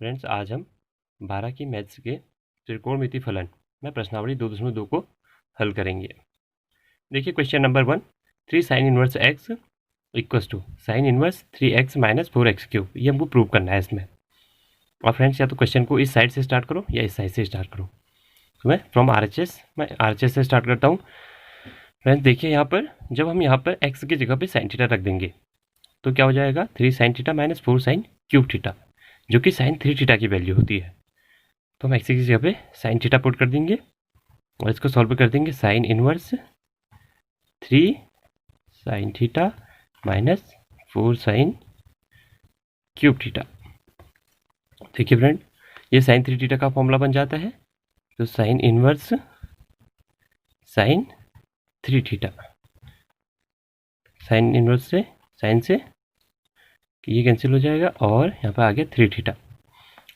Friends, आज हम 12 की मैथ्स के त्रिकोणमिति फलन में प्रश्नावली 2.2 को हल करेंगे। देखिए question number 1, 3 sine inverse x equals to sine inverse 3x minus 4x cube. ये हमको प्रूव करना है इसमें। और फ्रेंड्स, या तो क्वेश्चन को इस साइड से स्टार्ट करो या इस साइड से स्टार्ट करो। तो मैं फ्रॉम RHS से स्टार्ट करता हूँ। फ्रेंड्स देखिए, यहाँ पर जब हम यहाँ पर x की जगह पे साइन थीटा रख देंगे तो क्या हो जाएगा, 3 sine theta minus 4 sine cube theta, जो कि साइन 3 थीटा की वैल्यू होती है। तो हम एक्स की जगह पे साइन थीटा पुट कर देंगे और इसको सॉल्व कर देंगे। Sine inverse 3 sine theta minus 4 sine cube theta. देखिए फ्रेंड, ये साइन 3 थीटा का फॉर्मूला बन जाता है। तो sign inverse sign 3 theta, sine inverse से साइन से ये कैंसिल हो जाएगा और यहाँ पर आ गया 3 थीटा।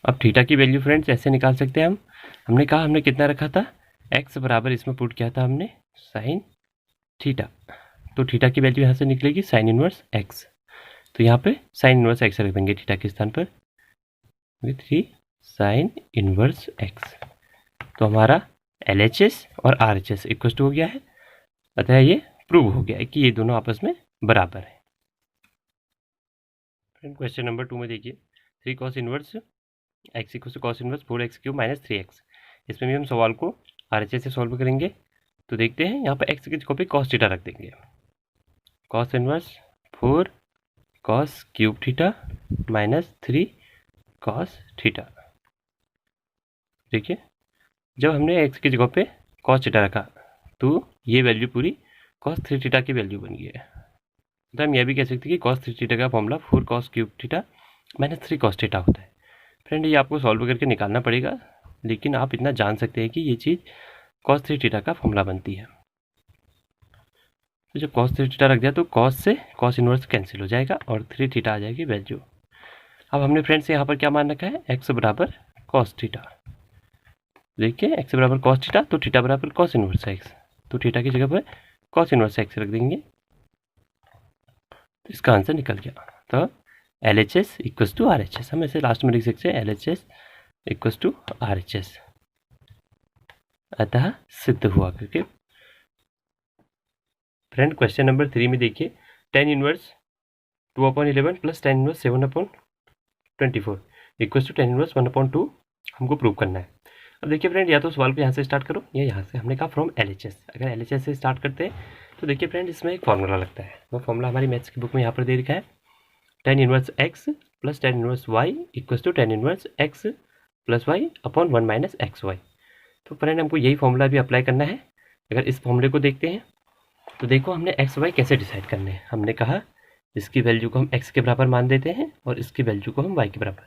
अब थीटा की वैल्यू फ्रेंड्स ऐसे निकाल सकते हैं हम। हमने कहा, हमने कितना रखा था, x बराबर इसमें पुट किया था हमने साइन थीटा। तो थीटा की वैल्यू यहाँ से निकलेगी साइन इनवर्स x। तो यहाँ पे साइन इनवर्स x रख देंगे थीटा के स्थान पर, 3 साइन इनवर्स x। तो हमारा LHS और RHS इक्वल टू हो गया है। अतः ये प्रूव हो गया है कि ये दोनों आपस में बराबर है। फ्रेंड क्वेश्चन नंबर 2 में देखिए, 3 cos inverse x equal to cos inverse 4x cube minus 3x। इसमें भी हम सवाल को RHS से सॉल्व करेंगे। तो देखते हैं, यहाँ पर x की जगह पे cos थीटा रख देंगे। cos inverse 4 cos cube theta minus 3 cos theta. देखिए, जब हमने x की जगह पे cos थीटा रखा तो ये वैल्यू पूरी cos 3 थीटा की वैल्यू बन गई है। तो हम यह भी कह सकते हैं कि cos 3 थीटा का formula 4 cos cube theta minus 3 cos theta होता है। फ्रेंड, ये आपको सॉल्व करके निकालना पड़ेगा, लेकिन आप इतना जान सकते हैं कि ये चीज़ cos 3 थीटा का फॉर्मूला बनती है। तो जब cos 3 थीटा रख दिया तो cos से cos इनवर्स कैंसिल हो जाएगा और 3 थीटा आ जाएगी वैल्यू। अब हमने फ्रेंड्स यहाँ पर क्या मान रखा है, x बराबर cos थीटा। देखिए, x बराबर cos थीटा तो थीटा बराबर cos इनवर्स x। तो थीटा की जगह पर cos इनवर्स x रख देंगे, तो इसका आंसर निकल गया। तो LHS इक्वस टू RHS, हम ऐसे लास्ट में लिख सकते हैं LHS इक्वस टू RHS। अतः सिद्ध हुआ। क्योंकि फ्रेंड क्वेश्चन नंबर 3 में देखिए, tan inverse 2/11 plus tan inverse 7/24 equal to tan inverse 1/2 हमको प्रूव करना है। अब देखिए फ्रेंड, या तो सवाल को यहाँ से स्टार्ट करो या यहाँ से। हमने कहा फ्रॉम LHS। अगर LHS से स्टार्ट करते हैं तो देखिए फ्रेंड, इसमें एक फॉर्मूला लगता है। वो फॉर्मूला हमारी मैथ्स की बुक में यहाँ पर दे रखा है, tan inverse x plus tan inverse y equal to tan inverse x plus y upon 1 minus x y. तो फ्रेंड, हमको यही फॉर्मूला भी अप्लाई करना है। अगर इस फॉर्मूले को देखते हैं तो देखो, हमने एक्स वाई कैसे डिसाइड करने हैं। हमने कहा, इसकी वैल्यू को हम x के बराबर मान देते हैं और इसकी वैल्यू को हम y के बराबर,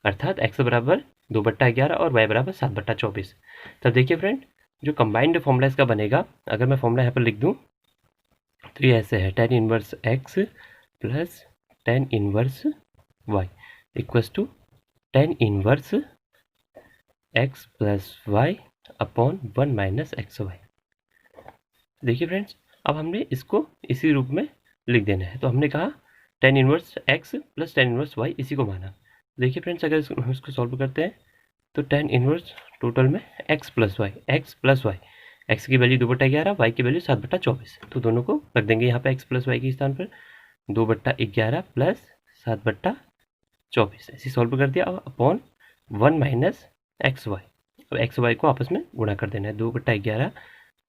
अर्थात x बराबर 2/11 और y बराबर 7/24। तब देखिए फ्रेंड, जो कंबाइंड फॉर्मूला इसका बनेगा, अगर मैं फॉर्मूला यहाँ पर लिख दूँ तो ये ऐसे है, tan inverse x plus tan inverse y equals to tan inverse x plus y upon 1 minus x y. देखिए फ्रेंड्स, अब हमने इसको इसी रूप में लिख देना है। तो हमने कहा tan inverse x plus tan inverse y, इसी को माना। देखिए फ्रेंड्स, अगर इसको सॉल्व करते हैं तो tan इनवर्स टोटल में x प्लस वाई, x की वैल्यू 2/11, y की वैल्यू 7/24। तो दोनों को रख देंगे यहाँ पे x प्लस वाई के स्थान पर, 2/11 प्लस 7/24 ऐसे सॉल्व कर दिया। Upon 1 minus x y. अब एक्स वाई को आपस में गुणा कर देना है, 2/11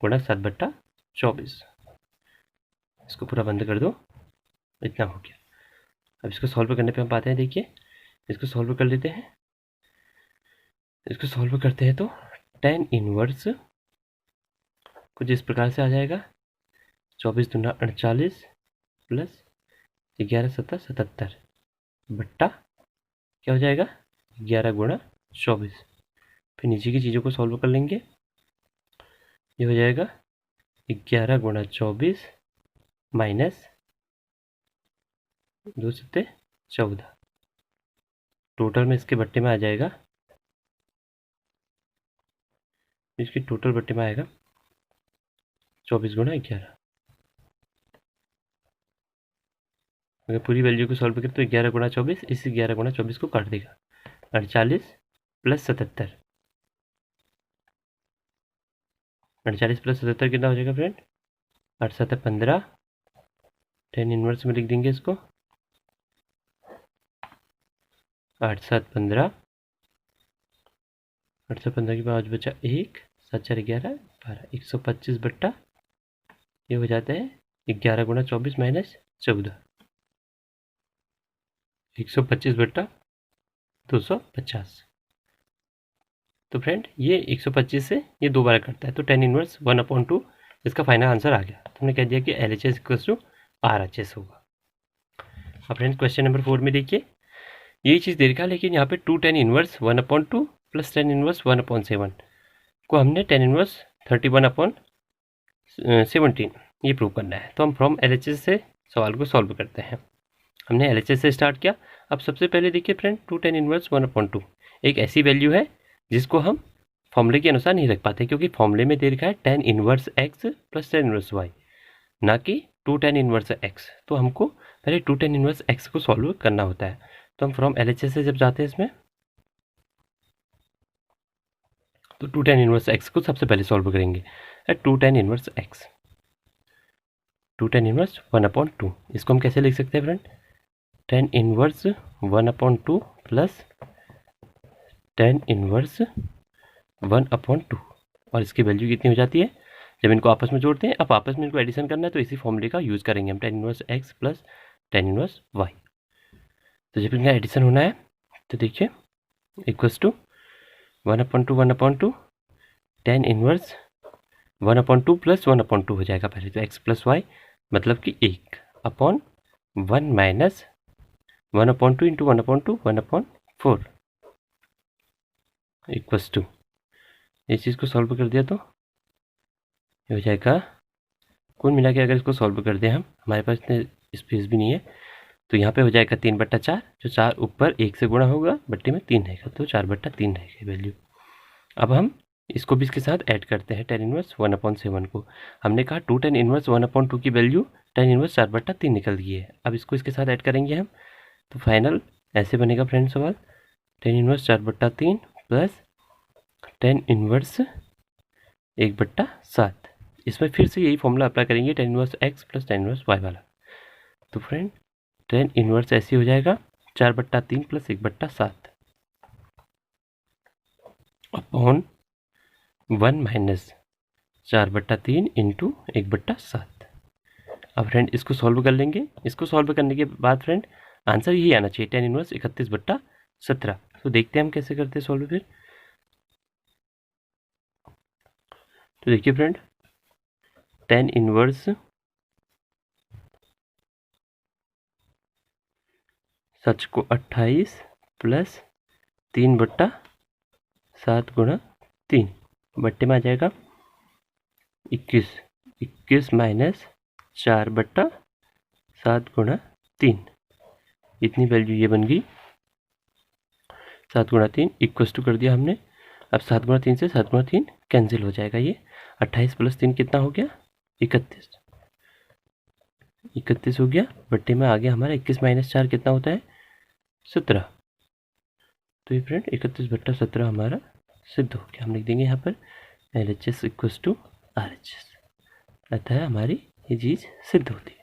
गुणा 7/24। इसको पूरा बंद कर दो, इतना हो गया। अब इसको सॉल्व करने पे हम पाते हैं, देखिए इसको सॉल्व कर लेते हैं। इसको सॉल्व करते हैं तो tan इनवर्स कुछ इस प्रकार से आ जाएगा, 24 दूना 48 प्लस 11 7 77 बट्टा क्या हो जाएगा, 11 गुणा 24। फिर नीचे की चीज़ों को सॉल्व कर लेंगे। ये हो जाएगा 11 गुणा 24 माइनस 2 7 14। टोटल में इसके बट्टे में आ जाएगा, इसकी टोटल बट्टे में आएगा 24 गुणा 11। अगर पूरी वैल्यू को सॉल्व करें तो 11 गुणा 24, इस 11 गुणा 24 को काट देगा 48 प्लस 77, 48 प्लस 77 कितना हो जाएगा फ्रेंड? 8 7 15, 10 इनवर्स में लिख देंगे इसको, 8 7 15, 8 से 15 के बाद बचा 1, 7 4 11 12, 125 बट्टा ये हो जाता है 11 गुणा 24 माइनस 14, 125 बट्टा 250। तो फ्रेंड ये 125 से ये 2 बार करता है, तो 10 इनवर्स 1/2 इसका फाइनल आंसर आ गया। तो हमने कह दिया कि LHS इक्वल्स टू RHS होगा। अब फ्रेंड क्वेश्चन नंबर 4 में देखिए, यही चीज़ दे रखा है, लेकिन यहाँ पे 2 10 इनवर्स 1/2 प्लस 10 इनवर्स 1/7 को हमने 10 इनवर्स 31/17 ये प्रूव करना है। तो हम फ्रॉम LHS से सवाल को सॉल्व करते हैं। हमने LHS से स्टार्ट किया। अब सबसे पहले देखिए फ्रेंड, 2 10 इनवर्स 1/2 एक ऐसी वैल्यू है जिसको हम फॉर्मूले के अनुसार नहीं रख पाते, क्योंकि फॉर्मूले में दे रखा है 10 inverse x plus 10 inverse y, ना कि 2 10 इनवर्स x। तो हमको पहले 2 10 इनवर्स x को सॉल्व करना होता है। तो हम फ्रॉम LHS से जब जाते हैं इसमें, तो 2 10 इनवर्स x को सबसे पहले सॉल्व करेंगे। 2 10 इनवर्स x, 2 10 इनवर्स 1/2, इसको हम कैसे लिख सकते हैं फ्रेंड? 10 इनवर्स 1/2 प्लस 10 इनवर्स 1/2, और इसकी वैल्यू कितनी हो जाती है जब इनको आपस में जोड़ते हैं? अब आपस में इनको एडिशन करना है, तो इसी फॉर्मूले का यूज़ करेंगे हम, 10 inverse x plus 10 inverse y। तो जब इनका एडिशन होना है तो देखिए इक्वल्स टू 1/2 10 इनवर्स 1/2 प्लस 1/2 हो जाएगा पहले तो, x प्लस y मतलब कि 1/1 माइनस 1/2 इंटू 1/2 1/4 इक्वल्स टू, इस चीज़ को सॉल्व कर दिया तो ये हो जाएगा, कुल मिला के अगर इसको सॉल्व कर दें हम, हमारे पास इतने स्पेस भी नहीं है, तो यहाँ पे हो जाएगा 3/4, जो 4 ऊपर 1 से गुणा होगा, बट्टे में 3 रहेगा, तो 4/3 रहेगी वैल्यू। अब हम इसको भी इसके साथ ऐड करते हैं, 10 इनवर्स 1/7 को। हमने कहा 2 10 इनवर्स 1/2 की वैल्यू 10 इनवर्स 4/3 निकल गई है। अब इसको इसके साथ ऐड करेंगे हम, तो फाइनल ऐसे बनेगा फ्रेंड सवाल, 10 इनवर्स 4/3 प्लस 10 इनवर्स 1/7। इसमें फिर से यही फॉर्मूला अप्लाई करेंगे, 10 inverse x plus 10 inverse y वाला। तो फ्रेंड 10 इनवर्स ऐसे हो जाएगा 4/3 प्लस 1/7 अपॉन 1 माइनस 4/3 इंटू 1/7। अब फ्रेंड इसको सॉल्व कर लेंगे। इसको सॉल्व करने के बाद फ्रेंड आंसर यही आना चाहिए, 10 इनवर्स 31/17। तो देखते हैं हम कैसे करते हैं सॉल्व फिर। तो देखिए फ्रेंड 10 इनवर्स सच को 28 प्लस 3/7 गुणा 3 बट्टे में आ जाएगा 21 माइनस 4/7 गुणा 3, इतनी वैल्यू ये बन गई। 7 गुणा 3 इक्वस टू कर दिया हमने। अब 7 गुणा 3 से 7 गुणा 3 कैंसिल हो जाएगा, ये 28 प्लस 3 कितना हो गया? 31 हो गया, बट्टे में आ गया हमारा 21 माइनस 4 कितना होता है? 17। तो ये फ्रेंड 31/17 हमारा सिद्ध हो गया। हम लिख देंगे यहाँ पर LHS इक्वस टू RHS, अतः हमारी ये चीज़ सिद्ध होती है।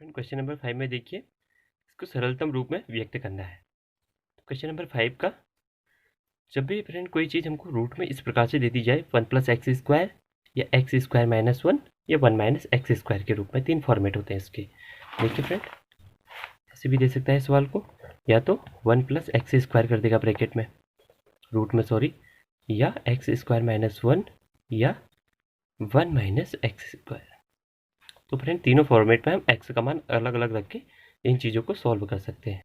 फ्रेंड क्वेश्चन नंबर 5 में देखिए, इसको सरलतम रूप में व्यक्त करना है। क्वेश्चन नंबर 5 का, जब भी फ्रेंड कोई चीज़ हमको रूट में इस प्रकार से दे दी जाए, 1 + x² या x² - 1 या 1 - x² के रूप में, 3 फॉर्मेट होते हैं इसके। देखिए फ्रेंड ऐसे भी दे सकता है सवाल को, या तो 1 + x² कर देगा ब्रैकेट में, रूट में सॉरी, या x² - 1 या 1 - x²। तो फ्रेंड तीनों फॉर्मेट में हम x का मान अलग अलग रख के इन चीज़ों को सॉल्व कर सकते हैं।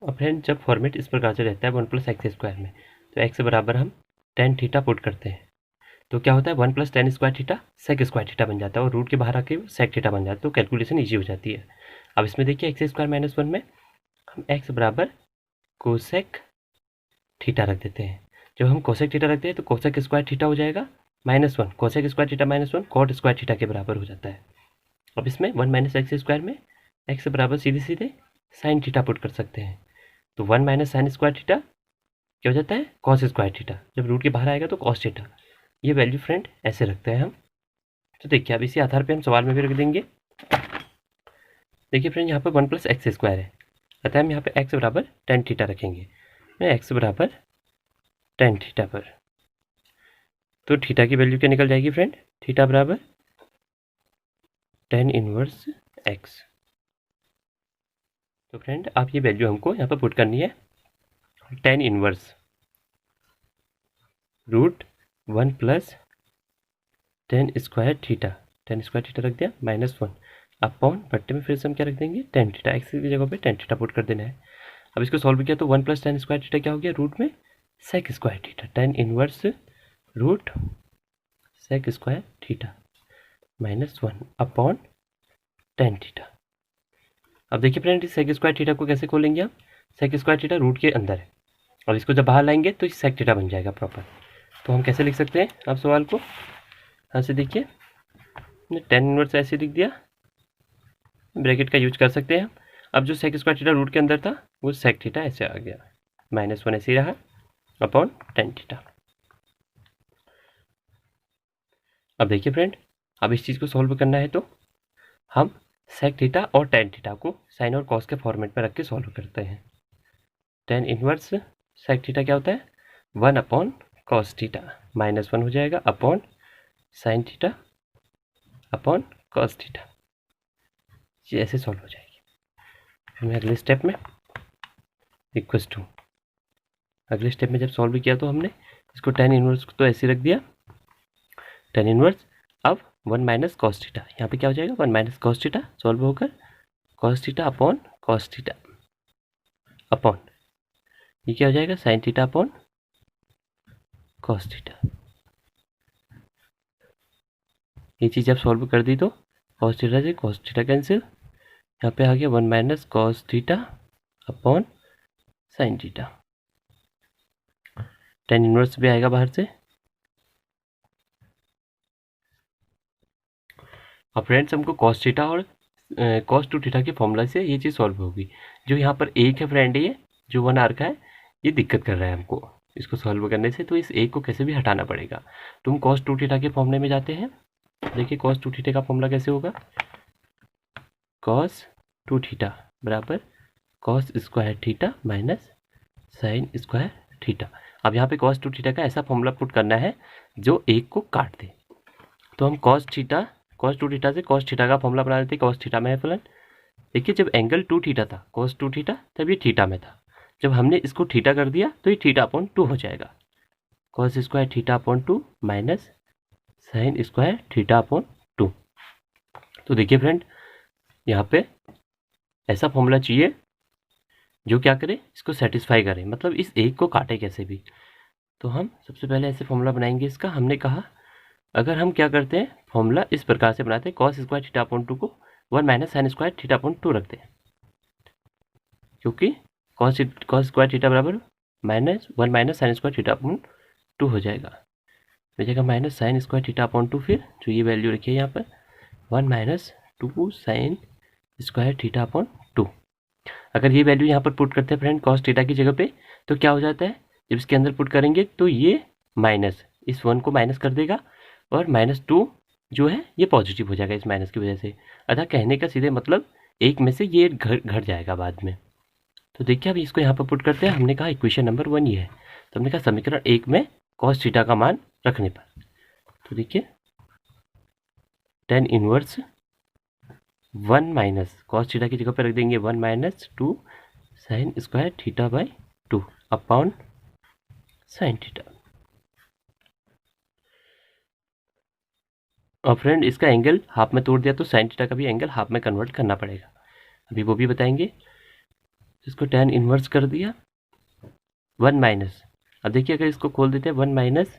और फ्रेंड जब फॉर्मेट इस प्रकार से रहता है 1 + x² में, तो x बराबर हम tan थीटा पुट करते हैं, तो क्या होता है 1 + tan² थीटा sec² थीटा बन जाता है, और रूट के बाहर आके sec थीटा बन जाता है, तो कैलकुलेशन ईजी हो जाती है। अब इसमें देखिए x² - 1 में हम x बराबर कोसेक थीटा रख देते हैं। जब हम कोसेक थीटा रखते हैं तो कोसेक² थीटा हो जाएगा -1, कोसेक² थीटा -1 cot² थीटा के बराबर हो जाता है। अब इसमें 1 - x² में x बराबर सीधे सीधे साइन थीटा पुट कर सकते हैं, तो 1 माइनस साइन स्क्वायर थीटा क्या हो जाता है, कॉस स्क्वायर थीटा। जब रूट के बाहर आएगा तो कॉस थीटा। ये वैल्यू फ्रेंड ऐसे रखते हैं हम। तो देखिए अब इसी आधार पे हम सवाल में भी रख देंगे। देखिए फ्रेंड यहाँ पर 1 प्लस एक्स स्क्वायर है, अतः हम यहाँ पे x बराबर टेन थीटा रखेंगे। मैं x बराबर टेन थीटा पर, तो थीटा की वैल्यू क्या निकल जाएगी फ्रेंड, थीटा बराबर टेन इनवर्स x। तो फ्रेंड आप ये वैल्यू हमको यहाँ पर पुट करनी है, tan inverse root 1 plus tan square theta, tan square theta रख दिया -1 अपॉन बट्टे में फिर से हम क्या रख देंगे, टेन थीटा। एक्स की जगह पे टेन थीटा पुट कर देना है। अब इसको सॉल्व किया तो 1 प्लस टेन स्क्वायर थीटा क्या हो गया, रूट में sec square theta, tan inverse root sec square theta -1 upon tan theta. अब देखिए फ्रेंड इस सेक स्क्वायर थीटा को कैसे खोलेंगे हम, सेक स्क्वायर थीटा रूट के अंदर है और इसको जब बाहर लाएंगे तो इस सेक थीटा बन जाएगा प्रॉपर। तो हम कैसे लिख सकते हैं अब सवाल को, यहाँ से देखिए टेन इनवर्स ऐसे लिख दिया, ब्रैकेट का यूज कर सकते हैं। अब जो सेक स्क्वायर थीटा रूट के अंदर था वो सेक थीटा ऐसे आ गया, -1 ऐसे ही रहा अपॉन टेन थीटा। अब देखिए फ्रेंड अब इस चीज़ को सॉल्व करना है तो हम सेक थीटा और टेन थीटा को साइन और कॉस के फॉर्मेट में रख के सॉल्व करते हैं। टेन इनवर्स सेक थीटा क्या होता है, 1 अपॉन कॉस थीटा -1 हो जाएगा upon sine theta upon cos theta. ये ऐसे सॉल्व हो जाएगी। हमें अगले स्टेप में इक्वल्स टू, अगले स्टेप में जब सॉल्व किया तो हमने इसको टेन इनवर्स तो ऐसे रख दिया, टेन इनवर्स अब 1 माइनस कॉस थीटा, यहाँ पे क्या हो जाएगा 1 माइनस कॉस थीटा सॉल्व होकर cos theta upon cos theta upon ये क्या हो जाएगा sign theta upon cos theta. ये चीज़ आप सॉल्व कर दी तो कॉस थीटा से कॉस थीटा कैंसिल, यहाँ पे आ गया 1 minus cos theta upon sine theta, tan inverse भी आएगा बाहर से। अब फ्रेंड्स हमको कॉस थीटा और कॉस टू थीटा के फॉर्मूला से ये चीज़ सॉल्व होगी। जो यहाँ पर एक है फ्रेंड, ये जो 1 आर का है ये दिक्कत कर रहा है हमको इसको सॉल्व करने से, तो इस एक को कैसे भी हटाना पड़ेगा। तो हम कॉस टू थीटा के फॉर्मूले में जाते हैं। देखिए कॉस टू थीटा का फॉर्मूला कैसे होगा, कॉस टू थीटा बराबर cos square theta minus sine square theta. अब यहाँ पे कॉस टू थीटा का ऐसा फॉर्मूला पुट करना है जो एक को काट दे। तो हम कॉस टू थीटा से कॉस थीटा का फॉर्मूला बना देते, कॉस थीटा में है फलन। देखिए जब एंगल टू थीटा था कॉस टू थीटा तब ये थीटा में था, जब हमने इसको थीटा कर दिया तो ये थीटा अपॉन 2 हो जाएगा, cos square theta upon 2 minus sine square theta upon 2। तो देखिए फ्रेंड यहाँ पे ऐसा फॉर्मूला चाहिए जो क्या करे, इसको सेटिस्फाई करे, मतलब इस एक को काटे कैसे भी। तो हम सबसे पहले ऐसे फॉर्मूला बनाएंगे इसका। हमने कहा अगर हम क्या करते हैं फॉर्मूला इस प्रकार से बनाते हैं, कॉस स्क्वायर थीटा अपॉन 2 को 1 minus sine square theta upon 2 रखते हैं, क्योंकि कॉस स्क्वायर थीटा बराबर -1 minus sine square theta upon 2 हो जाएगा, हो जाएगा minus sine square theta upon 2, फिर जो ये वैल्यू रखी है यहाँ पर 1 minus 2 sine square theta upon 2। अगर ये वैल्यू यहाँ पर पुट करते हैं फ्रेंड कॉस थीटा की जगह पे तो क्या हो जाता है, जब इसके अंदर पुट करेंगे तो ये माइनस इस 1 को माइनस कर देगा और -2 जो है ये पॉजिटिव हो जाएगा इस माइनस की वजह से। अतः कहने का सीधे मतलब एक में से ये घट जाएगा बाद में। तो देखिए अब इसको यहाँ पर पुट करते हैं। हमने कहा इक्वेशन नंबर 1 ये है, तो हमने कहा समीकरण 1 में कॉस थीटा का मान रखने पर, तो देखिए tan inverse 1 minus cos theta की जगह पर रख देंगे 1 minus 2 sine square theta by 2 upon sine theta. और फ्रेंड इसका एंगल हाफ में तोड़ दिया तो साइन थीटा का भी एंगल हाफ में कन्वर्ट करना पड़ेगा, अभी वो भी बताएंगे। इसको टेन इनवर्स कर दिया 1 माइनस, अब देखिए अगर इसको खोल देते हैं 1 माइनस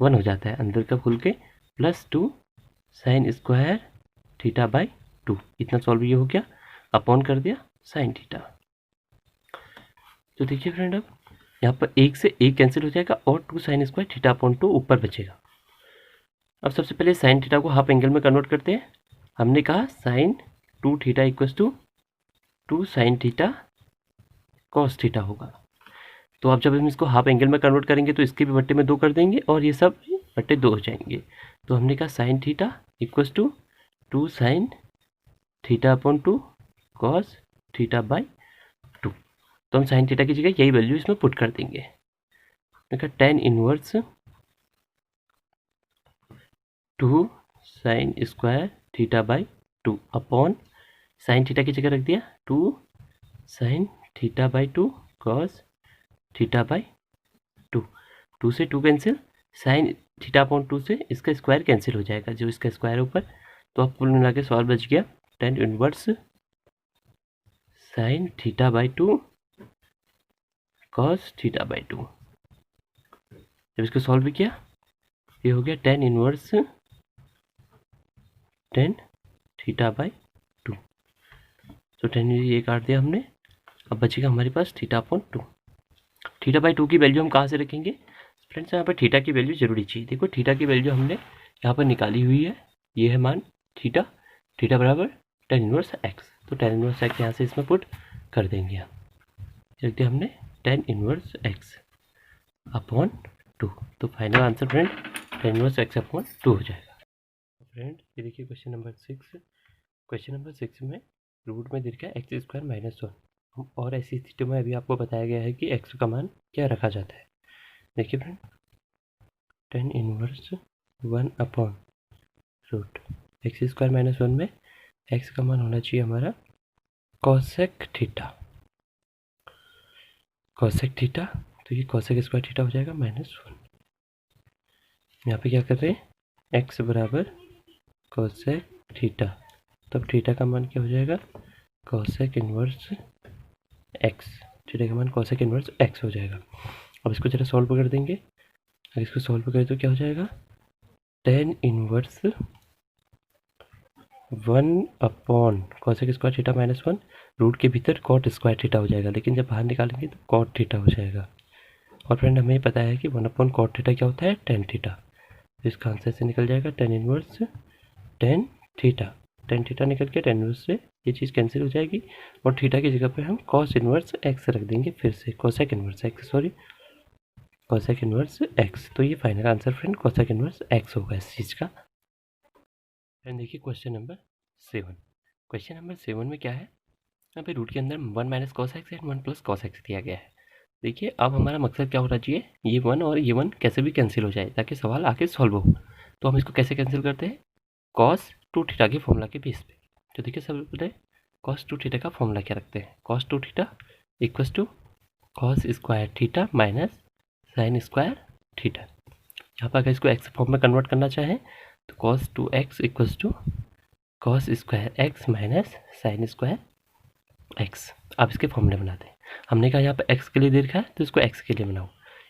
1 हो जाता है अंदर का खुल के, +2 साइन स्क्वायर थीटा बाई 2, इतना सॉल्व ये हो गया, अपॉन कर दिया साइन थीटा। तो देखिए फ्रेंड अब यहाँ पर 1 से 1 कैंसिल हो जाएगा और 2 साइन स्क्वायर थीटा अपॉन 2 ऊपर बचेगा। अब सबसे पहले साइन थीटा को हाफ एंगल में कन्वर्ट करते हैं। हमने कहा sine 2 theta equals to 2 sine theta cos theta होगा। तो आप जब हम इसको हाफ एंगल में कन्वर्ट करेंगे तो इसके भी बट्टे में 2 कर देंगे और ये सब बट्टे 2 हो जाएंगे। तो हमने कहा sine theta equals to 2 sine theta upon 2 cos theta by 2। तो हम साइन थीटा की जगह यही वैल्यू इसमें पुट कर देंगे। देखा tan inverse 2 sine square theta by 2 upon sine theta की जगह रख दिया 2 sine theta by 2 cos theta by 2। 2 से 2 कैंसिल, साइन थीटा अपॉन 2 से इसका स्क्वायर कैंसिल हो जाएगा, जो इसका स्क्वायर ऊपर। तो अब कुल मिला के सवाल बच गया tan inverse sine theta by 2 cos theta by 2। जब इसको सॉल्व किया ये हो गया tan inverse tan theta by 2। तो tan ये काट दिया हमने। अब बचेगा हमारे पास थीटा अपॉन 2। थीटा बाई 2 की वैल्यू हम कहाँ से रखेंगे फ्रेंड्स? यहाँ पर थीटा की वैल्यू जरूरी चाहिए। देखो थीटा की वैल्यू हमने यहाँ पर निकाली हुई है, ये है मान थीटा। थीटा बराबर tan इनवर्स x। तो tan इनवर्स x यहाँ से इसमें पुट कर देंगे हम। रख दिया हमने tan इनवर्स x अपॉन 2। तो final answer friend tan inverse x upon 2 हो जाएगा। फ्रेंड ये देखिए क्वेश्चन नंबर 6। क्वेश्चन नंबर 6 में रूट में दे रखा है एक्स स्क्वायर माइनस 1, और ऐसी स्थिति में अभी आपको बताया गया है कि x का मान क्या रखा जाता है। देखिए friend tan inverse 1 upon root x square minus 1 में x का मान होना चाहिए हमारा कोसेक थीटा। कोसेक थीटा, तो ये कोसेक स्क्वायर थीटा हो जाएगा -1। यहाँ पे क्या कर रहे हैं x बराबर कोसेक थीटा, तब थीटा का मान क्या हो जाएगा कोसेक इनवर्स x। थीटा का मान कोसेक इनवर्स x हो जाएगा। अब इसको जरा सॉल्व कर देंगे। अगर इसको सॉल्व करें तो क्या हो जाएगा tan inverse 1 upon cosec square theta -1 root के भीतर कॉट स्क्वायर थीटा हो जाएगा, लेकिन जब बाहर निकालेंगे तो कॉट थीटा हो जाएगा। और फ्रेंड हमें पता है कि 1 अपॉन कॉट थीटा क्या होता है tan थीटा। तो इसका आंसर से निकल जाएगा tan inverse tan theta. tan theta निकल के tan इनवर्स से ये चीज़ कैंसिल हो जाएगी और थीटा की जगह पे हम cos इनवर्स x रख देंगे, फिर से cosec inverse x, cosec inverse x। तो ये final answer friend cosec inverse x होगा इस चीज़ का। फ्रेंड देखिए क्वेश्चन नंबर 7। क्वेश्चन नंबर 7 में क्या है, यहाँ पे रूट के अंदर 1 minus cos x and 1 plus cos x दिया गया है। देखिए अब हमारा मकसद क्या होना चाहिए, ये 1 और ये 1 कैसे भी कैंसिल हो जाए ताकि सवाल आके सॉल्व हो। तो हम इसको कैसे कैंसिल करते हैं, कॉस 2 थीटा के फॉर्मूला के बेस पे। तो देखिए सब पहले कॉस 2 थीटा का फॉर्मूला क्या रखते हैं, cos 2 theta equals to cos square theta minus sine square theta. यहाँ पर अगर इसको एक्स फॉर्म में कन्वर्ट करना चाहें तो cos 2x equals to cos square x minus sine square x. आप इसके फॉर्मूले बनाते हैं। हमने कहा यहाँ पर x के लिए दे रखा है तो इसको x के लिए बनाओ।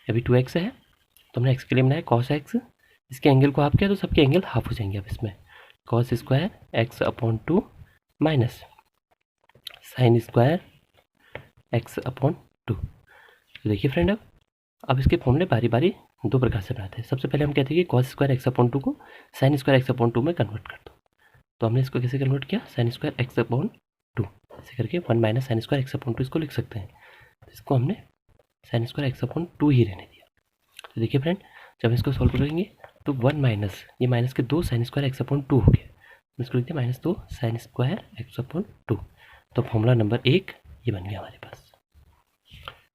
अभी 2x है तो हमने x के लिए बनाया cos x। इसके एंगल को हाफ किया तो सबके एंगल हाफ हो जाएंगे। अब इसमें cos square x upon 2 minus sine square x upon 2। तो देखिए फ्रेंड अब इसके फॉर्मूले बारी बारी 2 प्रकार से बनाते हैं। सबसे पहले हम कहते हैं कि cos स्क्वायर x अपॉन 2 को साइन स्क्वायर x अपॉन 2 में कन्वर्ट कर दो। तो हमने इसको कैसे कन्वर्ट किया, साइन स्क्वायर x अपॉन 2 ऐसे करके 1 minus sine square x upon 2 इसको लिख सकते हैं। तो इसको हमने साइन स्क्वायर x अपॉन 2 ही रहने दिया। तो देखिए फ्रेंड जब इसको सॉल्व करेंगे तो 1 माइनस ये माइनस के 2 साइन स्क्वायर x अपॉन 2 हो गया। इसको लिख दिया -2 साइन स्क्वायर x अपॉन 2। तो फॉर्मूला नंबर 1 ये बन गया हमारे पास।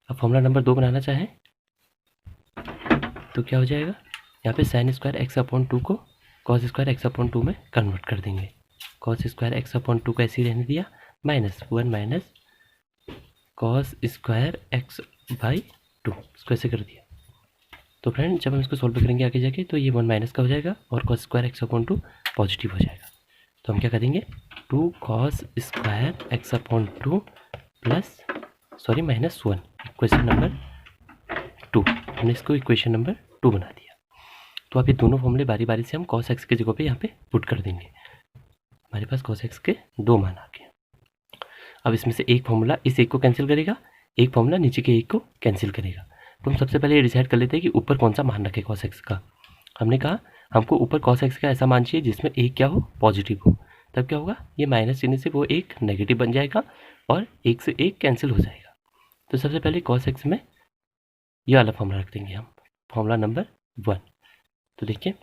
अब फॉर्मूला नंबर 2 बनाना चाहें तो क्या हो जाएगा, यहाँ पे साइन स्क्वायर एक्स अपॉन 2 को कॉस स्क्वायर एक्स अपॉन 2 में कन्वर्ट कर देंगे। कॉस स्क्वायर एक्स अपॉन 2 को ऐसे ही रहने दिया -1 minus cos square x by 2 इसको ऐसे कर दिया। तो फ्रेंड जब हम इसको सॉल्व करेंगे आगे जाके तो ये 1 माइनस का हो जाएगा और cos square x upon 2 positive हो जाएगा। तो हम क्या करेंगे 2 cos square x upon 2 plus -1 equation number 2। हमने इसको इक्वेशन नंबर 2 बना दिया। तो अब ये दोनों फॉर्मूले बारी बारी से हम cos x की जगह पे यहाँ पे पुट कर देंगे। हमारे पास cos x के 2 मान आ गए। अब इसमें से एक फॉर्मूला इस एक को कैंसिल करेगा, एक फॉर्मूला नीचे के एक को कैंसिल करेगा। तो हम सबसे पहले ये डिसाइड कर लेते हैं कि ऊपर कौन सा मान रखे cos x का। हमने कहा हमको ऊपर cos x का ऐसा मान चाहिए जिसमें एक क्या हो, पॉजिटिव हो। तब क्या होगा, ये माइनस चिन्ह से वो एक नेगेटिव बन जाएगा और एक से एक कैंसिल हो जाएगा। तो सबसे पहले cos x में ये वाला फॉर्मूला रख देंगे हम, फॉर्मूला नंबर 1। तो देखिए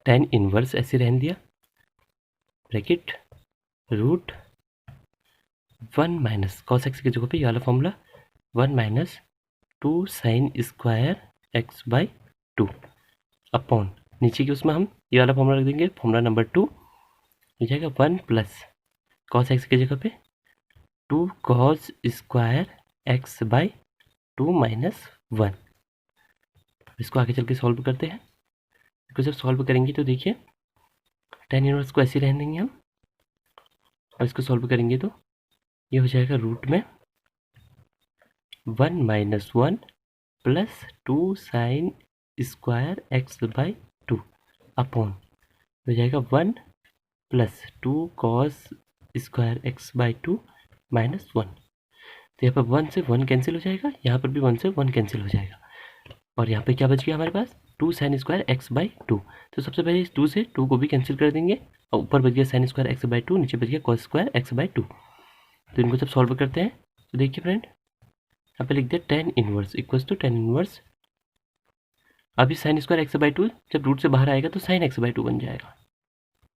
tan इनवर्स ऐसे रहने दिया, bracket root 1 minus cos x की जगह पे ये वाला formula 1 minus 2 sine square x by 2 upon नीचे की उसमें हम ये वाला फॉर्मूला रख देंगे, फॉर्मूला नंबर 2 हो जाएगा 1 प्लस cos x की जगह पे 2 cos square x by 2 minus 1। इसको आगे चल के सॉल्व करते हैं। इसको जब सॉल्व करेंगे तो देखिए tan इनवर्स को ऐसे रहने देंगे हम, और इसको सॉल्व करेंगे तो ये हो जाएगा रूट में 1 minus 1 plus 2 sine square x by 2 upon हो जाएगा 1 plus 2 cos square x by 2 minus 1। तो यहाँ पर 1 से 1 कैंसिल हो जाएगा, यहाँ पर भी 1 से 1 कैंसिल हो जाएगा, और यहाँ पे क्या बच गया हमारे पास 2 साइन स्क्वायर x बाई 2। तो सबसे पहले इस 2 से 2 को भी कैंसिल कर देंगे, और ऊपर बच गया साइन स्क्वायर x बाई 2, नीचे बच गया कॉस स्क्वायर x बाई 2। तो इनको जब सॉल्व करते हैं तो देखिए फ्रेंड यहाँ पे लिख दिया tan inverse equals to tan inverse, अभी साइन स्क्वायर x बाई 2 जब रूट से बाहर आएगा तो साइन x बाई 2 बन जाएगा।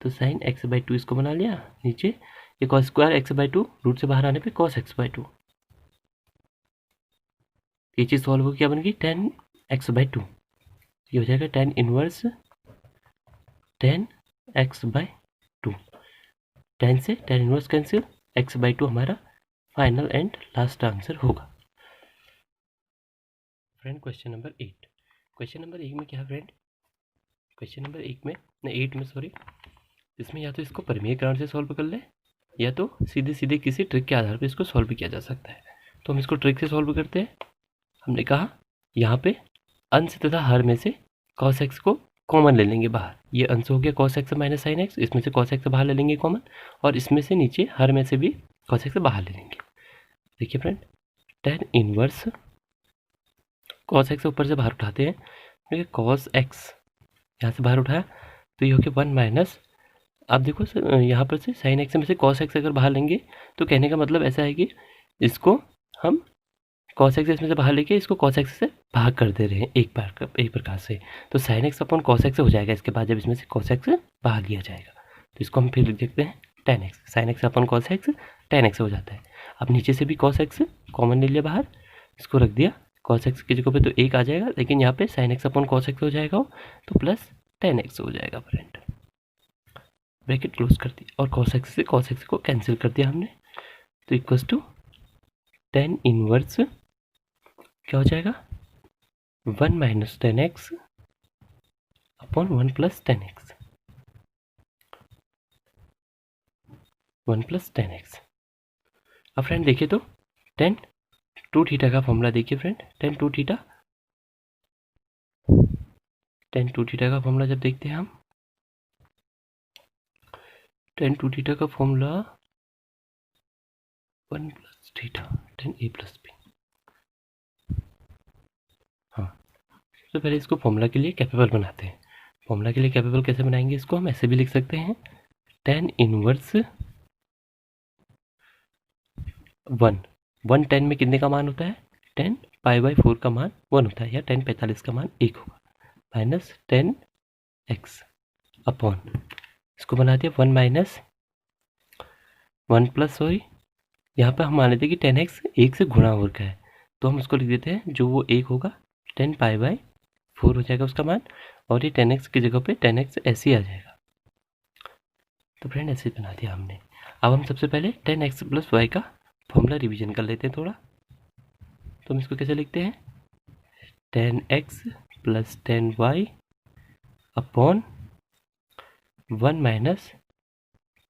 तो साइन x बाई 2 इसको बना लिया, नीचे ये cos square x by 2 root से बाहर आने पे कॉस x बाई 2। ये चीज़ सॉल्व हो क्या बन गई tan x बाई 2, ये हो जाएगा tan inverse tan x by 2। tan से tan inverse cancel, x by 2 हमारा फाइनल एंड लास्ट आंसर होगा। Friend question number 8, question number 1 में क्या है फ्रेंड, क्वेश्चन नंबर 1 में 8 में सॉरी, इसमें या तो इसको परिमेय कारण से सॉल्व कर ले, या तो सीधे सीधे किसी ट्रिक के आधार पर इसको सॉल्व किया जा सकता है। तो हम इसको ट्रिक से सॉल्व करते हैं। हमने कहा यहाँ पे अंश तथा हर में से cos x को कॉमन ले लेंगे बाहर, ये अंश हो गया cos x minus sine x, इसमें से cos x बाहर ले लेंगे कॉमन, और इसमें से नीचे हर में से भी cos x बाहर ले लेंगे। देखिए friend tan inverse cos x ऊपर से बाहर उठाते हैं, देखिए cos x यहाँ से बाहर उठाया तो ये हो गया 1 माइनस, आप देखो यहाँ पर से साइन x में से cos x अगर बाहर लेंगे तो कहने का मतलब ऐसा है कि इसको हम cos x इसमें से बाहर लेके इसको cos x से भाग कर दे रहे हैं एक प्रकार से। तो sin x upon cos x हो जाएगा इसके बाद जब इसमें से cos x भाग लिया जाएगा। तो इसको हम फिर लिख देखते हैं tan x, sin x upon cos x tan x हो जाता है। अब नीचे से भी cos x कॉमन ले लिया बाहर, इसको रख दिया, cos x की जगह पे तो 1 आ जाएगा, लेकिन यहाँ पे sin x upon cos x हो जाएगा तो प्लस tan x हो जाएगा फ्रेंड, ब्रैकेट क्लोज कर दिया, और cos x से cos x को कैंसिल कर दिया हमने, तो इक्वल्स टू tan इनवर्स क्या हो जाएगा 1 minus tan x upon 1 plus tan x, 1 plus tan x। अब फ्रेंड देखिए तो tan 2 थीटा का फॉर्मूला देखिए फ्रेंड, tan 2 थीटा का फॉर्मूला जब देखते हैं हम, tan 2 थीटा का formula 1 plus theta tan a plus b। हाँ सबसे पहले इसको फॉर्मूला के लिए कैपेबल बनाते हैं। फॉर्मूला के लिए कैपेबल कैसे बनाएंगे, इसको हम ऐसे भी लिख सकते हैं tan इनवर्स 1 tan में कितने का मान होता है, tan पाई बाई 4 का मान 1 होता है, या tan 45 का मान 1 होगा, माइनस tan x अपॉन इसको बना दिया 1 माइनस 1 प्लस सॉरी यहाँ पर हम मान लेते हैं कि tan x 1 से गुणा हो रखा है, तो हम उसको लिख देते हैं जो वो 1 होगा tan पाई बाई 4 हो जाएगा उसका मान, और ये tan x की जगह पे tan x ऐसे ही आ जाएगा। तो फ्रेंड ऐसे बना दिया हमने। अब हम सबसे पहले tan x प्लस वाई का फॉर्मूला रिवीजन कर लेते हैं थोड़ा। तो हम इसको कैसे लिखते हैं, tan x plus tan y upon 1 minus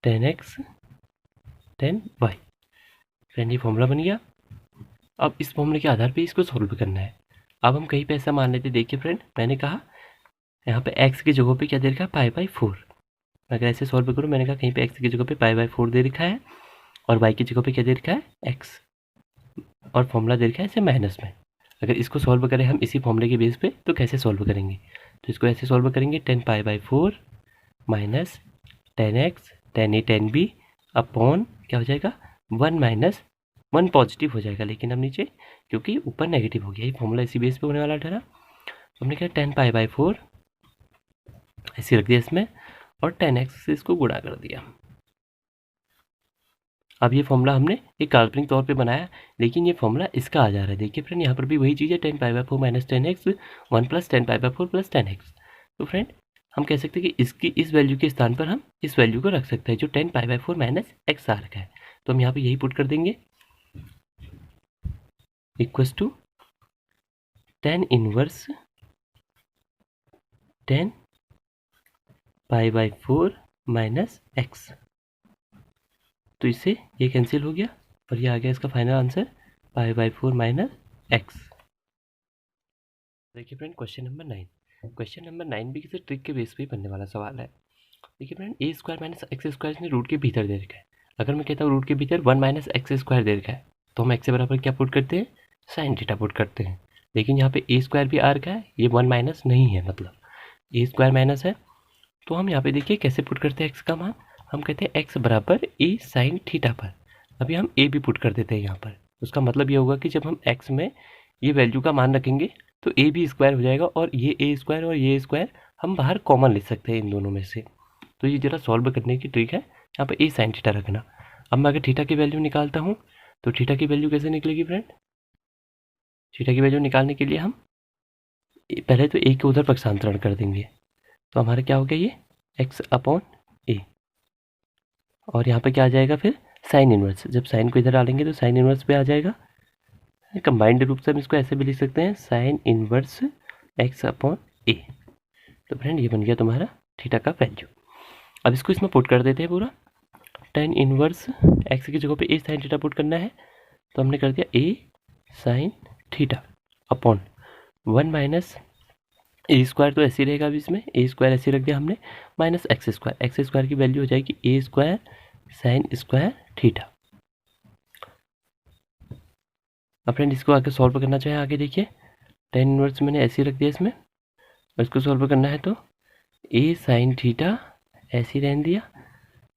tan x tan y। Friend ये फॉर्मूला बन गया। अब इस फॉर्मूले के आधार पे इसको सॉल्व करना है। अब हम कहीं पे ऐसा मान लेते, देखिए फ्रेंड मैंने कहा यहाँ पे x की जगह पे क्या दे रखा है पाई बाई 4, अगर ऐसे सॉल्व करूँ मैंने कहा कहीं पे x की जगह पे पाई बाई 4 दे रखा है, और y की जगह पे क्या दे रखा है x, और फॉर्मूला दे रखा है ऐसे माइनस में। अगर इसको सॉल्व करें हम इसी फॉर्मूले के बेस पे तो कैसे सॉल्व करेंगे, तो इसको ऐसे सॉल्व करेंगे tan pi by 4 minus tan x tan a tan b upon क्या हो जाएगा 1 माइनस 1 पॉजिटिव हो जाएगा, लेकिन अब नीचे क्योंकि ऊपर नेगेटिव हो गया, ये फॉर्मूला इसी बेस पे होने वाला ठहरा। तो हमने क्या 10π/4 ऐसे रख दिया इसमें, और 10x से इसको गुणा कर दिया। अब ये फॉर्मूला हमने एक काल्पनिक तौर पे बनाया, लेकिन ये फॉर्मूला इसका आ जा रहा है। देखिए फ्रेंड, यहाँ पर भी वही चीज़ है, 10π/4 - 10x 1 + 10π/4 + 10x। तो फ्रेंड हम कह सकते हैं कि इसकी इस वैल्यू के स्थान पर हम इस वैल्यू को रख सकते हैं जो 10π/4 - x आ रखा है। तो हम यहाँ पे यही पुट कर देंगे, इक्वल्स टू 10 इनवर्स 10π/4 - x। तो इससे ये कैंसिल हो गया और ये आ गया इसका फाइनल आंसर π/4 - x। देखिए friend, question number 9। Question number 9 भी किसी ट्रिक के बेस पे ही बनने वाला सवाल है। देखिए फ्रेंड, a² - x² इसने रूट के भीतर दे रखा है। अगर मैं कहता हूँ रूट के भीतर 1 - x² दे रखा है, तो हम x के बराबर क्या पुट करते हैं, साइन थीटा पुट करते हैं। लेकिन यहाँ पे a² भी आ रखा है, ये 1 माइनस नहीं है, मतलब a² माइनस है। तो हम यहाँ पे देखिए कैसे पुट करते हैं x का मान, हम कहते हैं x बराबर a साइन थीटा पर। अभी हम a भी पुट कर देते हैं यहाँ पर। उसका मतलब ये होगा कि जब हम x में ये वैल्यू का मान रखेंगे तो a भी स्क्वायर हो जाएगा, और ये a² और ये स्क्वायर हम बाहर कॉमन ले सकते हैं इन दोनों में से। तो ये जरा सॉल्व करने की ट्रिक है, यहाँ पे a साइन थीटा रखना। अब मैं अगर थीटा की वैल्यू निकालता हूँ तो थीटा की वैल्यू कैसे निकलेगी फ्रेंड, थीटा की वैल्यू निकालने के लिए हम पहले तो a के उधर पक्षांतरण कर देंगे। तो हमारा क्या हो गया, ये x/a, और यहाँ पे क्या आ जाएगा फिर साइन इनवर्स। जब साइन को इधर डालेंगे तो साइन इनवर्स पे आ जाएगा। कंबाइंड रूप से हम इसको ऐसे भी लिख सकते हैं, साइन इनवर्स x/a। तो फ्रेंड ये बन गया तुम्हारा थीटा का वैल्यू। अब इसको इसमें पुट कर देते हैं पूरा। tan इनवर्स x की जगह पे a साइन थीटा पुट करना है, तो हमने कर दिया a sign theta upon 1 minus a² तो ऐसे ही रहेगा। अभी इसमें a² ऐसे रख दिया हमने, माइनस x² की वैल्यू हो जाएगी a² साइन स्क्वायर थीटा। अब फ्रेंड इसको आगे सॉल्व करना चाहे, आगे देखिए tan इनवर्स मैंने ऐसे ही रख दिया इसमें, और इसको सॉल्व करना है तो a साइन थीटा ऐसे ही रहने दिया।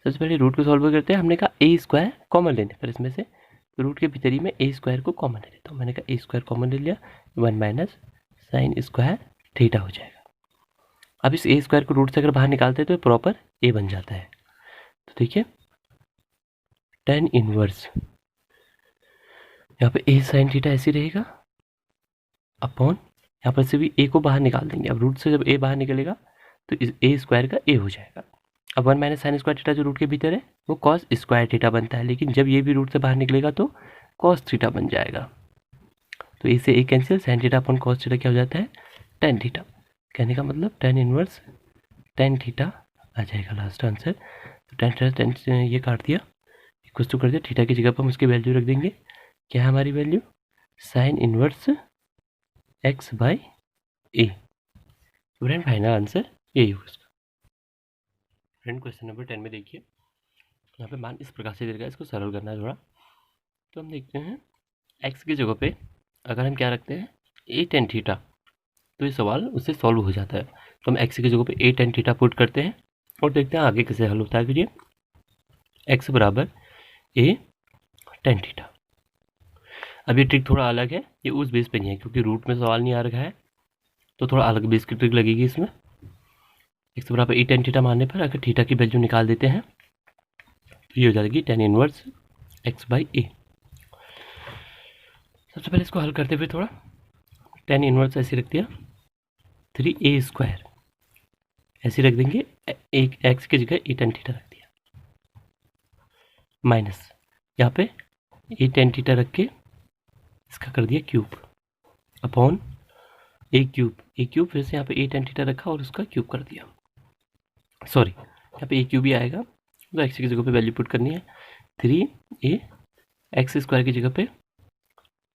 सबसे पहले रूट को सॉल्व करते हैं। हमने कहा a² कॉमन लेने पर इसमें से, तो रूट के भीतर ही में a² को कॉमन ले लेता हूँ। मैंने कहा a² कॉमन ले लिया, 1 माइनस साइन स्क्वायर थीटा हो जाएगा। अब इस a² को रूट से अगर बाहर निकालते हैं तो प्रॉपर a बन जाता है। तो देखिए tan इनवर्स यहाँ पे a साइन थीटा ऐसे रहेगा अपॉन, यहाँ पर से भी a को बाहर निकाल देंगे। अब रूट से जब a बाहर निकलेगा तो इस a² का a हो जाएगा। अब 1 माइनस साइन स्क्वायर थीटा जो रूट के भीतर है वो कॉस स्क्वायर थीटा बनता है, लेकिन जब ये भी रूट से बाहर निकलेगा तो कॉस थीटा बन जाएगा। तो इससे a cancel, sign theta upon cos theta क्या हो जाता है, tan थीटा। कहने का मतलब tan इनवर्स tan थीटा आ जाएगा लास्ट आंसर। तो tan ये काट दिया, इक्वल टू कर दिया, थीटा की जगह पर हम उसकी वैल्यू रख देंगे। क्या है हमारी value, sine inverse x/a। Friend final answer यही होगा इसका। फ्रेंड क्वेश्चन नंबर 10 में देखिए, यहाँ पे मान इस प्रकार से दे रखा है, इसको सरल करना है थोड़ा। तो हम देखते हैं x की जगह पे अगर हम क्या रखते हैं a tan थीटा, तो ये सवाल उससे सॉल्व हो जाता है। तो हम x की जगह पे a tan थीटा पुट करते हैं और देखते हैं आगे कैसे हल होता है। फिर ये x बराबर a tan थीटा। अब ये ट्रिक थोड़ा अलग है, ये उस बेस पे नहीं है क्योंकि रूट में सवाल नहीं आ रखा है, तो थोड़ा अलग बेस की ट्रिक लगेगी इसमें। x बराबर a tan थीटा मानने पर अगर थीटा की वैल्यू निकाल देते हैं तो ये हो जाएगी tan इनवर्स x/a। सबसे पहले इसको हल करते हुए थोड़ा tan इनवर्स ऐसे रख दिया, 3a² ऐसे रख देंगे, एक x की जगह a tan थीटा रख दिया, माइनस यहाँ पे a tan थीटा रख के इसका कर दिया क्यूब अपॉन a³ फिर से यहाँ पे a tan थीटा रखा और उसका क्यूब कर दिया। सॉरी, यहाँ पे a³ ही आएगा, तो x की जगह पे वैल्यू पुट करनी है, 3a x² की जगह पे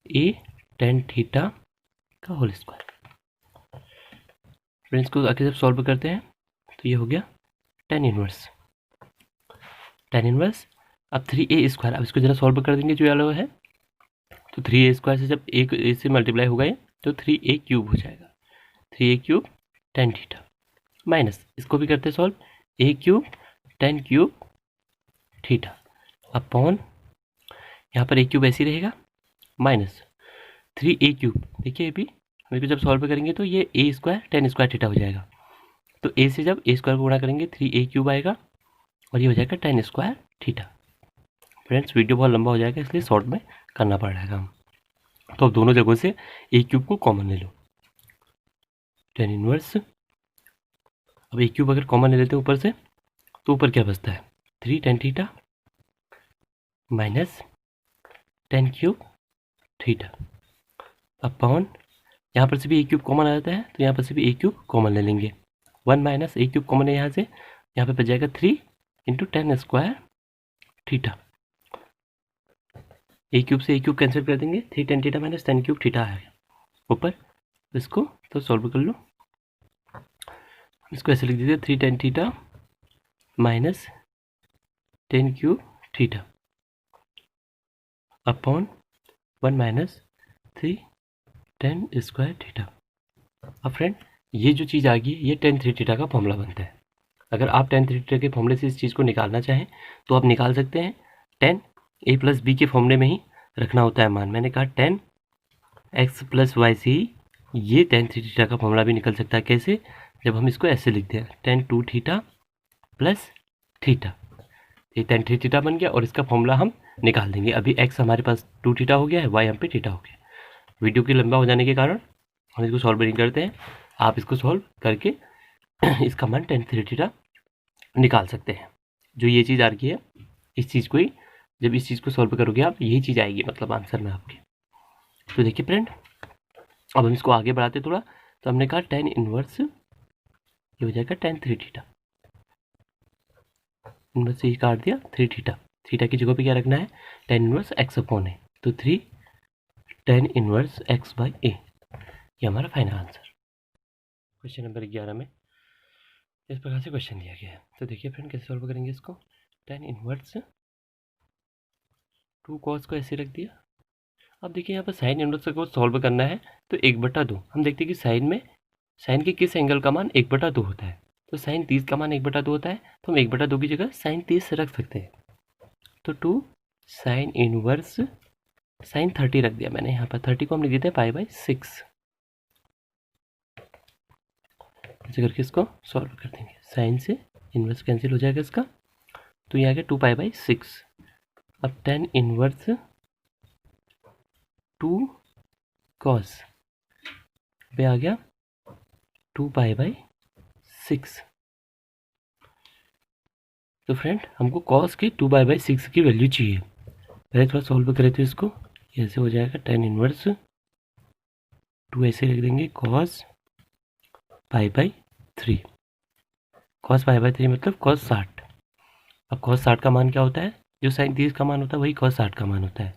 a tan थीटा का होल स्क्वायर। फ्रेंड्स को आगे जब सॉल्व करते हैं तो ये हो गया tan इनवर्स अब 3a²। अब इसको जरा सॉल्व कर देंगे जो वाला है, तो 3a² से जब a से मल्टीप्लाई होगा तो 3a³ हो जाएगा, 3a³ tan थीटा माइनस इसको भी करते solve, a³ tan³ theta upon यहाँ पर ए क्यूब ऐसे ही रहेगा माइनस 3a³ देखिए अभी हम इसको जब सॉल्व करेंगे तो ये a square tan square theta हो जाएगा। तो a से जब a स्क्वायर को गुणा करेंगे 3a³ आएगा और ये हो जाएगा tan square theta. Friends video बहुत लंबा हो जाएगा इसलिए शॉर्ट में करना पड़ जाएगा हम। तो अब दोनों जगहों से a³ को कॉमन ले लो, tan इनवर्स। अब a³ अगर कॉमन ले लेते हैं ऊपर से तो ऊपर क्या बचता है 3 tan theta minus tan³ theta upon, यहाँ पर से भी a³ कॉमन आ जाता है तो यहाँ पर से भी a³ कॉमन ले लेंगे। 1 माइनस a³ कॉमन है यहाँ से, यहाँ पे बच जाएगा 3 into tan square theta. a³ से a³ कैंसिल कर देंगे, 3 tan theta minus tan³ theta आएगा ऊपर। इसको तो सॉल्व कर लो, इसको ऐसे लिख दीजिए 3 tan theta minus tan³ theta upon 1 minus 3 tan square theta. अब फ्रेंड ये जो चीज़ आ गई ये tan 3 थीटा का फॉर्मूला बनता है। अगर आप tan 3 थीटा के फॉर्मूले से इस चीज़ को निकालना चाहें तो आप निकाल सकते हैं। tan a प्लस बी के फॉर्मूले में ही रखना होता है मान। मैंने कहा tan x प्लस वाई से ही ये tan 3 थीटा का फॉर्मूला भी निकल सकता है। कैसे? जब हम इसको ऐसे लिखते हैं tan 2 थीटा प्लस थीटा, ये tan 3 थीटा बन गया और इसका फॉर्मूला हम निकाल देंगे। अभी x हमारे पास 2 थीटा हो गया है, y हम पे थीटा हो गया। वीडियो की लंबा हो जाने के कारण हम इसको सॉल्व नहीं करते हैं। आप इसको सॉल्व करके इसका मान tan 3 थीटा निकाल सकते हैं। जो ये चीज़ आ रही है इस चीज़ को ही, जब इस चीज़ को सॉल्व करोगे आप यही चीज़ आएगी मतलब आंसर में आपके। तो देखिए फ्रेंड अब हम इसको आगे बढ़ाते थोड़ा, तो हमने कहा tan इनवर्स ये हो जाएगा tan 3 थीटा, इनवर्स से ही काट दिया 3 थीटा। थीटा की जगह पे क्या रखना है tan इनवर्स x अपॉन है, तो 3 tan inverse x by a, ये हमारा फाइनल आंसर। क्वेश्चन नंबर 11 में इस प्रकार से क्वेश्चन दिया गया है। तो देखिए फ्रेंड कैसे सॉल्व करेंगे इसको। tan इनवर्स 2 cos को ऐसे रख दिया। अब देखिए यहाँ पर साइन इनवर्स को सॉल्व करना है तो 1/2 हम देखते हैं कि साइन में साइन के किस एंगल का मान 1/2 होता है। तो साइन 30 का मान 1/2 होता है, तो हम 1/2 की जगह साइन 30 रख सकते हैं। तो 2 साइन इनवर्स साइन 30 रख दिया मैंने। यहाँ पर 30 को हम लिख देते हैं π/6। ऐसे करके इसको सॉल्व कर देंगे। साइन से इनवर्स कैंसिल हो जाएगा इसका, तो ये आ गया 2π/6। अब tan इनवर्स 2 cos पे आ गया 2π/6। तो फ्रेंड हमको cos के 2π/6 की वैल्यू चाहिए। पहले थोड़ा सॉल्व करें तो इसको ऐसे हो जाएगा tan इनवर्स 2 ऐसे लिख देंगे cos π/3। cos π/3 मतलब cos 60। अब cos 60 का मान क्या होता है, जो sin 30 का मान होता है वही cos 60 का मान होता है,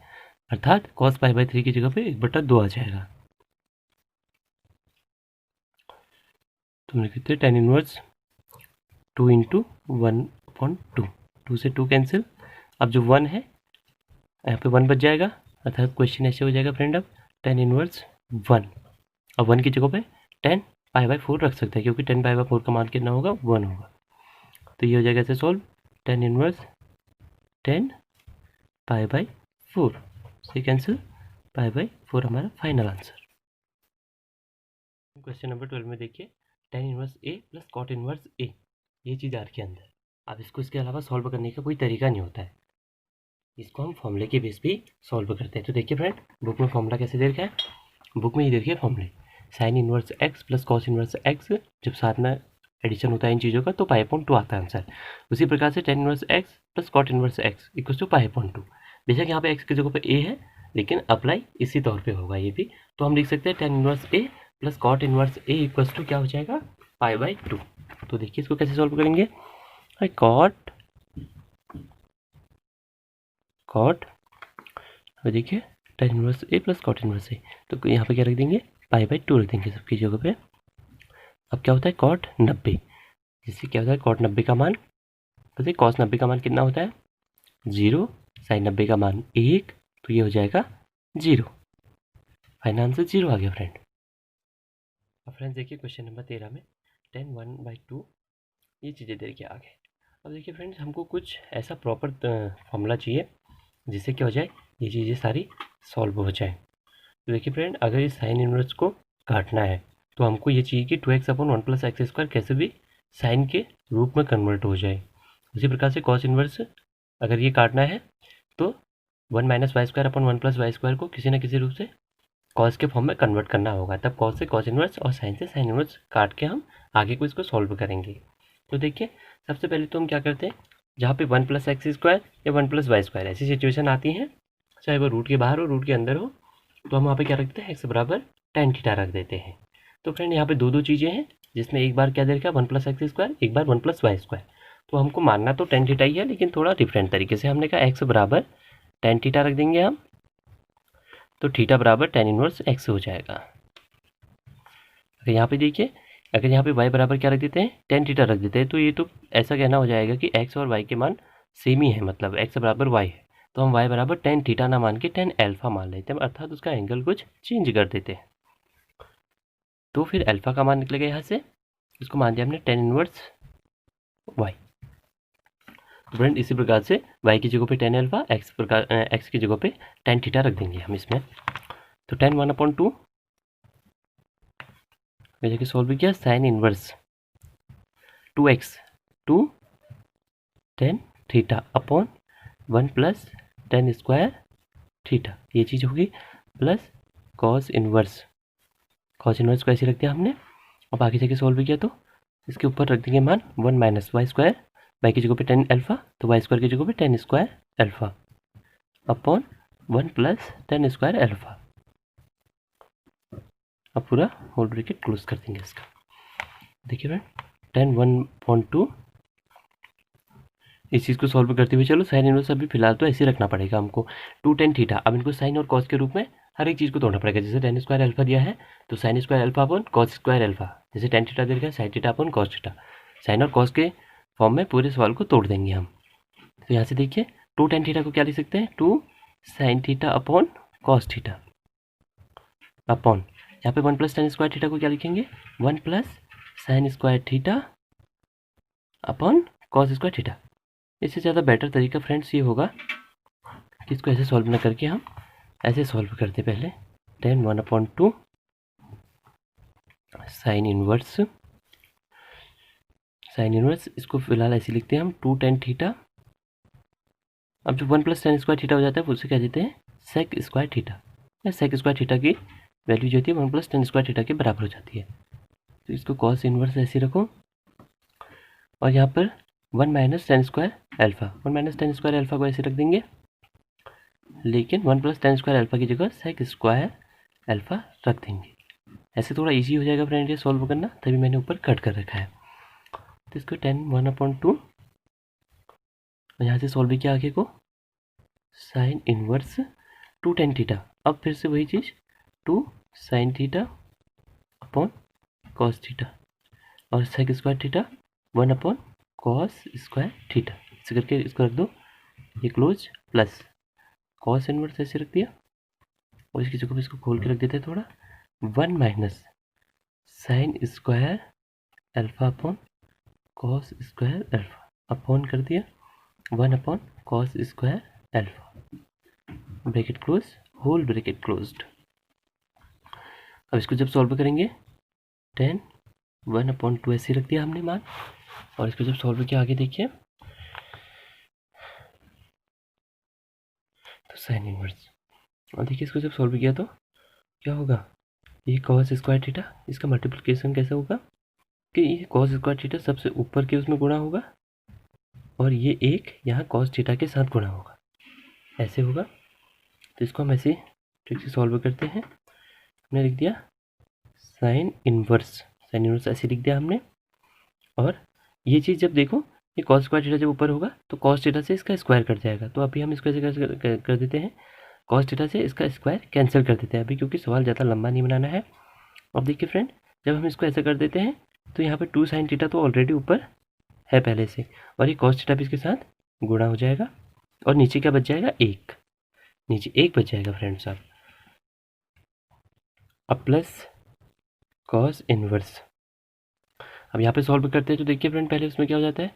अर्थात cos π/3 की जगह पे 1/2 आ जाएगा। तो हम लिखते हैं tan इनवर्स 2 इंटू 1/2, 2 से 2 कैंसिल। अब जो 1 है यहाँ पे 1 बच जाएगा, अर्थात क्वेश्चन ऐसे हो जाएगा फ्रेंड। अब tan इनवर्स 1, अब 1 की जगह पे tan π/4 रख सकते हैं क्योंकि tan π/4 का मान कितना होगा 1 होगा। तो ये हो जाएगा ऐसे सॉल्व tan इनवर्स 10 π/4 से कैंसिल π/4 हमारा फाइनल आंसर। क्वेश्चन नंबर 12 में देखिए tan inverse a plus cot inverse a, ये चीज़ आ रही है अंदर। अब इसको इसके अलावा सॉल्व करने का कोई तरीका नहीं होता है, इसको हम फॉर्मूले के बेस पे सॉल्व करते हैं। तो देखिए फ्रेंड बुक में फॉर्मूला कैसे दे रखा है, बुक में ये देखिए फॉर्मूले sign inverse x plus cos inverse x, जब साथ में एडिशन होता है इन चीज़ों का तो π/2 आता है आंसर। उसी प्रकार से tan inverse x plus cot inverse x equals to π/2। बेशक यहाँ पे x की जगह पे a है लेकिन अप्लाई इसी तौर पे होगा ये भी, तो हम लिख सकते हैं tan inverse a plus cot inverse a equals to क्या हो जाएगा π/2। तो देखिए इसको कैसे सॉल्व करेंगे, कॉट देखिए tan inverse a plus cot inverse a, तो यहाँ पे क्या रख देंगे π/2 रख देंगे सबकी जगह पे। अब क्या होता है cot 90, जिससे क्या होता है cot 90 का मान, वैसे cos 90 का मान कितना होता है 0, sin 90 का मान 1, तो ये हो जाएगा 0। फाइनल आंसर 0 आ गया फ्रेंड। अब फ्रेंड्स देखिए क्वेश्चन नंबर 13 में tan 1/2 ये चीज़ें दे के आगे। अब देखिए फ्रेंड्स हमको कुछ ऐसा प्रॉपर फॉर्मूला चाहिए जिससे क्या हो जाए ये चीज़ें सारी सॉल्व हो जाए। तो देखिए फ्रेंड, अगर इस साइन इनवर्स को काटना है तो हमको ये चाहिए कि 2x/1 + x² कैसे भी साइन के रूप में कन्वर्ट हो जाए। उसी प्रकार से कॉस इनवर्स अगर ये काटना है तो 1 - y²/1 + y² को किसी न किसी रूप से कॉस के फॉर्म में कन्वर्ट करना होगा, तब कॉस से कॉस इनवर्स और साइन से साइन इनवर्स काट के हम आगे को इसको सॉल्व करेंगे। तो देखिए, सबसे पहले तो हम क्या करते हैं, जहाँ पे 1 + x² या 1 + y² ऐसी सिचुएशन आती है, चाहे वो रूट के बाहर हो रूट के अंदर हो, तो हम वहाँ पे क्या रखते हैं, x बराबर tan थीटा रख देते हैं। तो फ्रेंड यहाँ पे दो चीज़ें हैं, जिसमें एक बार क्या दे रखा है 1 + x², एक बार 1 + y²। तो हमको मानना तो tan थीटा ही है, लेकिन थोड़ा डिफरेंट तरीके से हमने कहा x बराबर tan थीटा रख देंगे हम, तो थीटा बराबर tan इनवर्स x हो जाएगा। अगर यहाँ पे देखिए, अगर यहाँ पे y बराबर क्या रख देते हैं, tan थीटा रख देते हैं, तो ये तो ऐसा कहना हो जाएगा कि x और y के मान सेम ही है, मतलब x बराबर y है, तो हम y बराबर tan थीटा ना मान के tan अल्फा मान लेते हैं, अर्थात उसका एंगल कुछ चेंज कर देते हैं। तो फिर अल्फा का मान निकलेगा यहाँ से, इसको मान दिया हमने tan इनवर्स y। तो फ्रेंड इसी प्रकार से y की जगह पे tan अल्फा, x की जगह पे tan थीटा रख देंगे हम इसमें। तो tan 1/2 जैसे कि सॉल्व किया, sine inverse 2x to tan theta upon 1 + tan² theta, ये चीज़ होगी, प्लस कॉस इनवर्स को ऐसे रख दिया हमने। अब आगे जाके सॉल्व किया तो इसके ऊपर रख देंगे मान 1 - y², y की जगह पे tan अल्फा, तो y² की जगह पे tan² alpha upon 1 + tan² alpha. अब पूरा होल ब्रैकेट क्लोज कर देंगे इसका। देखिए फ्रेंड, tan 1/2 इस चीज़ को सॉल्व करते हुए चलो साइन इनवर्स अभी फिलहाल तो ऐसे रखना पड़ेगा हमको, 2 tan थीटा। अब इनको साइन और कॉस के रूप में हर एक चीज़ को तोड़ना पड़ेगा, जैसे tan² अल्फा दिया है तो sin² alpha upon cos² alpha, जैसे tan थीटा दिया है sin theta upon cos theta, sine और कॉस के फॉर्म में पूरे सवाल को तोड़ देंगे हम। तो यहाँ से देखिए 2 tan थीटा को क्या लिख सकते हैं, 2 sin theta upon cos theta upon यहाँ पे 1 + tan² थीटा को क्या लिखेंगे, 1 + sin² theta upon cos² theta. इससे ज़्यादा बेटर तरीका फ्रेंड्स ये होगा कि इसको ऐसे सॉल्व ना करके हम ऐसे सॉल्व करते, पहले tan 1/2 साइन इनवर्स इसको फिलहाल ऐसे लिखते हैं हम 2 tan थीटा। अब जो 1 + tan² थीटा हो जाता है उसे कह देते हैं sec² थीटा, या sec² थीटा की वैल्यू जो होती है 1 + tan² थीटा के बराबर हो जाती है। तो इसको cos इनवर्स ऐसे रखो, और यहाँ पर 1 - tan² अल्फा, 1 - tan² अल्फा को ऐसे रख देंगे, लेकिन 1 + tan² अल्फा की जगह sec² अल्फा रख देंगे। ऐसे थोड़ा इजी हो जाएगा फ्रेंड ये सॉल्व करना, तभी मैंने ऊपर कट कर रखा है। तो इसको tan 1/2 और यहाँ से सॉल्व किया आगे को, साइन इनवर्स 2 tan थीटा, अब फिर से वही चीज़ 2 sin theta upon cos theta, और sec² थीटा 1/cos² थीटा, इसे करके इसको रख दो ये क्लोज, प्लस cos इनवर्स ऐसे रख दिया, और इसकी जगह पे इसको खोल के रख देते हैं थोड़ा, 1 - sin² alpha upon cos² alpha upon कर दिया 1/cos² alpha, bracket close, whole bracket closed. अब इसको जब सॉल्व करेंगे tan 1/2 ऐसे रख दिया हमने मान, और इसको जब सॉल्व किया आगे देखिए तो साइन इनवर्स, और देखिए इसको जब सॉल्व किया तो क्या होगा, ये cos² थीटा, इसका मल्टीप्लिकेशन कैसे होगा कि ये cos² थीटा सबसे ऊपर के उसमें गुणा होगा, और ये एक यहाँ cos थीटा के साथ गुणा होगा, ऐसे होगा। तो इसको हम ऐसे ठीक से सॉल्व करते हैं। हमने लिख दिया साइन इनवर्स ऐसे लिख दिया हमने, और ये चीज़ जब देखो ये cos² थीटा जब ऊपर होगा तो cos थीटा से इसका स्क्वायर कट जाएगा, तो अभी हम इसको ऐसे कर देते हैं, cos थीटा से इसका स्क्वायर कैंसिल कर देते हैं अभी, क्योंकि सवाल ज़्यादा लंबा नहीं बनाना है। अब देखिए फ्रेंड, जब हम इसको ऐसे कर देते हैं तो यहाँ पे 2 sin थीटा तो ऑलरेडी ऊपर है पहले से, और ये cos थीटा भी इसके साथ गुणा हो जाएगा, और नीचे क्या बच जाएगा, नीचे 1 बच जाएगा फ्रेंड्स साहब। अब प्लस cos इनवर्स, अब यहाँ पे सॉल्व करते हैं तो देखिए फ्रेंड, पहले उसमें क्या हो जाता है,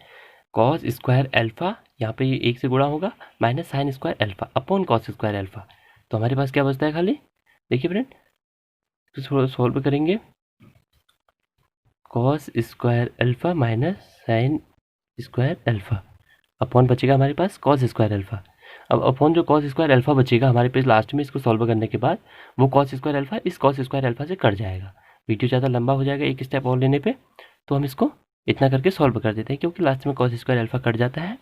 कॉस स्क्वायर अल्फा, यहाँ पे ये 1 से गुणा होगा, minus sine square alpha upon cos square alpha. तो हमारे पास क्या बचता है खाली, देखिए फ्रेंड, तो थोड़ा सॉल्व करेंगे, cos square alpha minus sine square alpha upon बचेगा हमारे पास कॉस स्क्वायर अल्फा। अब अपॉन जो कॉस स्क्वायर अल्फा बचेगा हमारे पास लास्ट में, इसको सॉल्व करने के बाद वो कॉस स्क्वायर अल्फा इस कॉस स्क्वायर अल्फा से कट जाएगा। वीडियो ज़्यादा लंबा हो जाएगा एक स्टेप और लेने पे, तो हम इसको इतना करके सॉल्व कर देते हैं, क्योंकि लास्ट में कॉस स्क्वायर अल्फा कट जाता है।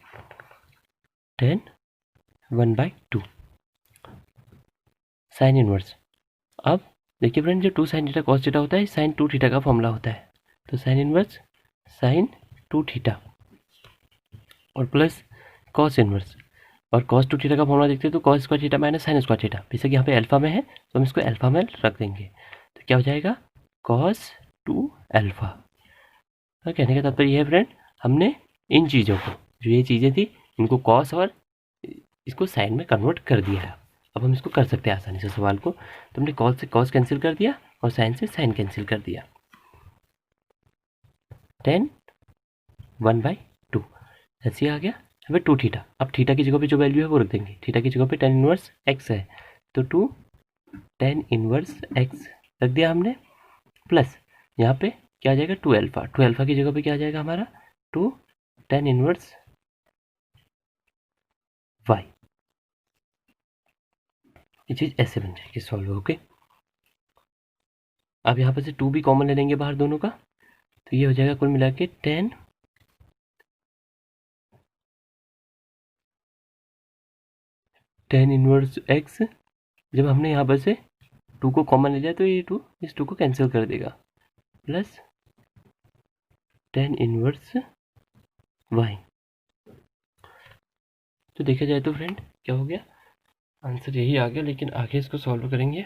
10 1/2 साइन इनवर्स। अब देखिए फ्रेंड, जो 2 साइन थीटा कॉस थीटा होता है, साइन 2 थीटा का फॉर्मूला होता है। तो साइन इनवर्स साइन 2 थीटा और प्लस कॉस इनवर्स, और कॉस 2 थीटा का फॉर्मूला देखते हैं तो cos square theta minus sine square theta. बेशक यहाँ पे अल्फा में है तो हम इसको अल्फा में रख देंगे, तो क्या हो जाएगा कॉस 2 अल्फा। तो कहने का तात्पर्य है फ्रेंड, हमने इन चीज़ों को, जो ये चीज़ें थी, इनको कॉस और इसको साइन में कन्वर्ट कर दिया है। अब हम इसको कर सकते हैं आसानी से सवाल को। तो हमने कॉस से कॉस कैंसिल कर दिया और साइन से साइन कैंसिल कर दिया। 10 1/2 ऐसे आ गया। हमें 2 थीटा, अब थीटा की जगह पे जो वैल्यू है वो रख देंगे। थीटा की जगह पे tan इनवर्स x है, तो 2 tan इनवर्स x रख दिया हमने, प्लस यहाँ पे क्या आ जाएगा 2 अल्फा। 2 अल्फा की जगह पे क्या आ जाएगा हमारा 2 tan इनवर्स y। ये चीज़ ऐसे बन जाएगी सॉल्व। ओके, अब यहाँ पर से 2 भी कॉमन ले लेंगे बाहर दोनों का, तो ये हो जाएगा कुल मिला के tan इनवर्स x। जब हमने यहाँ पर से 2 को कॉमन ले लिया तो ये 2 इस 2 को कैंसिल कर देगा, प्लस tan इनवर्स y। तो देखा जाए तो फ्रेंड क्या हो गया, आंसर यही आ गया, लेकिन आगे इसको सॉल्व करेंगे।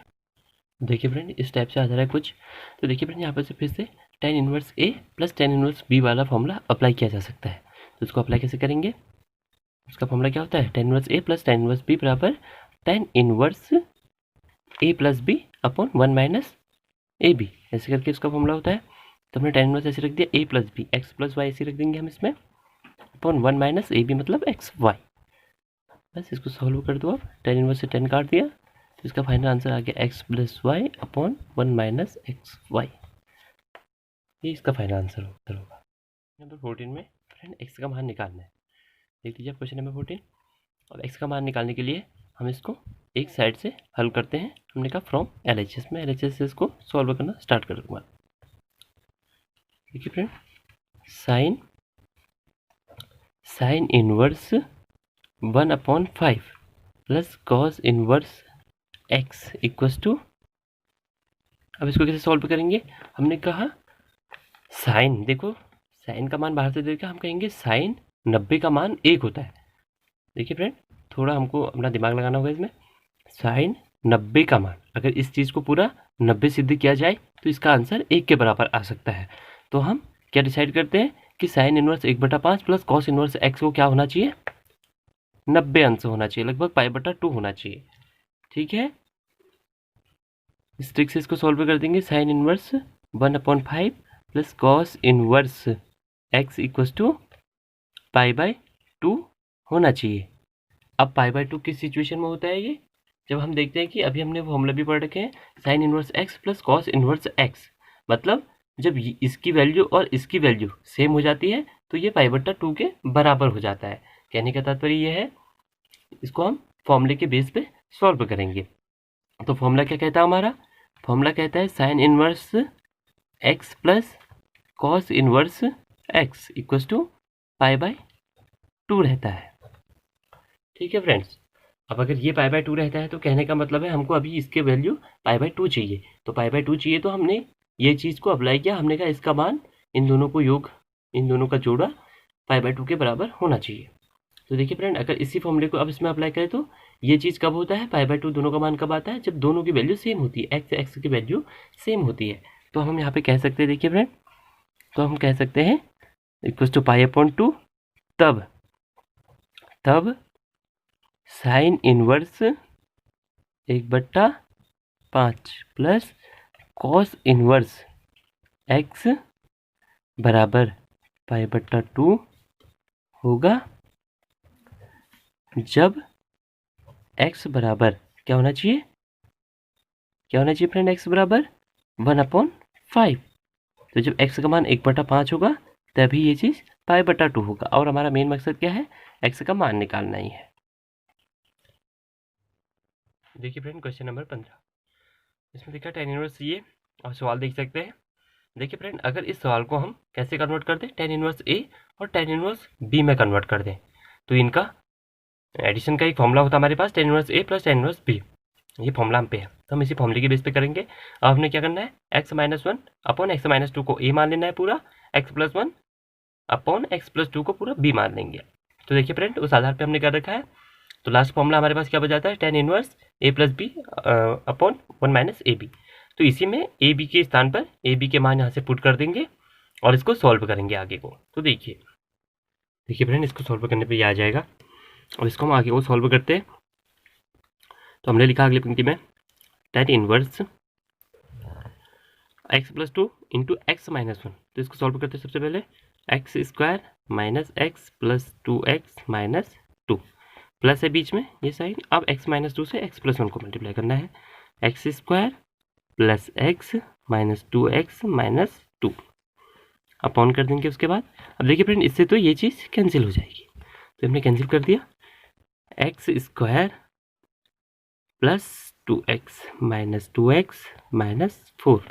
देखिए फ्रेंड, इस टाइप से आ जा रहा है कुछ। तो देखिए फ्रेंड, यहाँ पर से फिर से tan inverse a plus tan inverse b वाला फॉर्मूला अप्लाई किया जा सकता है। तो इसको अप्लाई कैसे करेंगे, उसका फॉर्मूला क्या होता है, tan inverse a plus tan inverse b बराबर tan inverse a plus b upon 1 minus a b, ऐसे करके इसका फॉर्मूला होता है। तो हमने tan इनवर्स ऐसे रख दिया, a plus b x plus y ऐसे रख देंगे हम इसमें, अपॉन 1 माइनस ए बी मतलब एक्स वाई। बस इसको सॉल्व कर दो। अब tan इनवर्स से 10 काट दिया, तो इसका फाइनल आंसर आ गया x plus y upon 1 minus x y. ये इसका फाइनल आंसर होगा। नंबर 14 में फ्रेंड एक्स का मान निकालना है। देख लीजिए क्वेश्चन नंबर 14। अब एक्स का मान निकालने के लिए हम इसको एक साइड से हल करते हैं। हमने कहा फ्रॉम LHS में, LHS से इसको सॉल्व करना स्टार्ट कर दूंगा। देखिए friend, sine inverse 1/5 plus cos inverse x equals to, अब इसको कैसे सॉल्व करेंगे, हमने कहा साइन, देखो साइन का मान बाहर से देखा, हम कहेंगे साइन 90 का मान 1 होता है। देखिए फ्रेंड, थोड़ा हमको अपना दिमाग लगाना होगा इसमें। साइन 90 का मान, अगर इस चीज़ को पूरा 90 सिद्ध किया जाए तो इसका आंसर 1 के बराबर आ सकता है। तो हम क्या डिसाइड करते हैं कि sign inverse 1/5 plus cos inverse x को क्या होना चाहिए, 90 अंश होना चाहिए, लगभग π/2 होना चाहिए। ठीक है, इस ट्रिक से इसको सॉल्व कर देंगे। Sine inverse 1/5 plus cos inverse x equals to π/2 होना चाहिए। अब π/2 किस सिचुएशन में होता है ये, जब हम देखते हैं कि अभी हमने फॉर्मूला भी पढ़ रखे हैं, sign inverse x plus cos inverse x, मतलब जब इसकी वैल्यू और इसकी वैल्यू सेम हो जाती है तो ये π/2 के बराबर हो जाता है। कहने का तात्पर्य ये है, इसको हम फॉर्मूले के बेस पे सॉल्व करेंगे। तो फॉर्मूला क्या कहता है हमारा, फॉर्मूला कहता है sine inverse x plus cos inverse x equals to π/2 रहता है। ठीक है फ्रेंड्स, अब अगर ये π/2 रहता है तो कहने का मतलब है हमको अभी इसके वैल्यू π/2 चाहिए। तो π/2 चाहिए तो हमने ये चीज़ को अप्लाई किया, हमने कहा इसका मान, इन दोनों को योग, इन दोनों का जोड़ा π/2 के बराबर होना चाहिए। तो देखिए फ्रेंड, अगर इसी फॉर्मूले को अब इसमें अप्लाई करें तो ये चीज़ कब होता है, π/2 दोनों का मान कब आता है, जब दोनों की वैल्यू सेम होती है, x की वैल्यू सेम होती है। तो हम यहाँ पे कह सकते हैं, देखिए फ्रेंड, तो हम कह सकते हैं इक्वल टू π/2, तब sign inverse 1/5 plus cos inverse x बराबर π/2 होगा जब x बराबर क्या होना चाहिए, क्या होना चाहिए फ्रेंड, x बराबर 1/5। तो जब x का मान 1/5 होगा तभी ये चीज़ π/2 होगा। और हमारा मेन मकसद क्या है, x का मान निकालना ही है। देखिए फ्रेंड क्वेश्चन नंबर 15, इसमें देखा tan इनवर्स ये, और सवाल देख सकते हैं। देखिए फ्रेंड, अगर इस सवाल को हम कैसे कन्वर्ट कर दें, tan इनवर्स a और tan इनवर्स b में कन्वर्ट कर दें, तो इनका एडिशन का एक फॉर्मूला होता है हमारे पास, tan inverse a plus tan inverse b। ये फॉर्मूला हम पे है, तो हम इसी फॉर्मूले के बेस पे करेंगे। अब हमने क्या करना है, x-1 अपॉन x-2 को a मान लेना है पूरा, x+1 अपॉन x+2 को पूरा b मान लेंगे। तो देखिए फ्रेंड, उस आधार पे हमने कर रखा है। तो लास्ट फॉर्मूला हमारे पास क्या बच जाता है, tan inverse a plus b upon 1 minus a b. तो इसी में ए बी के स्थान पर ए बी के मान यहाँ से पुट कर देंगे और इसको सॉल्व करेंगे आगे को। तो देखिए फ्रेंड, इसको सॉल्व करने पे ये आ जाएगा और इसको हम आगे को सॉल्व करते हैं। तो हमने लिखा अगली पंक्ति में tan inverse x+2 into x-1। तो इसको सॉल्व करते हैं सबसे पहले, x² minus x plus 2x minus 2 plus है बीच में ये साइन। अब x-2 से x+1 को मल्टीप्लाई करना है, x² plus x minus 2x minus 2 upon कर देंगे उसके बाद। अब देखिए फ्रेंड, इससे तो ये चीज़ कैंसिल हो जाएगी, तो हमने कैंसिल कर दिया, x² plus 2x minus 2x minus 4।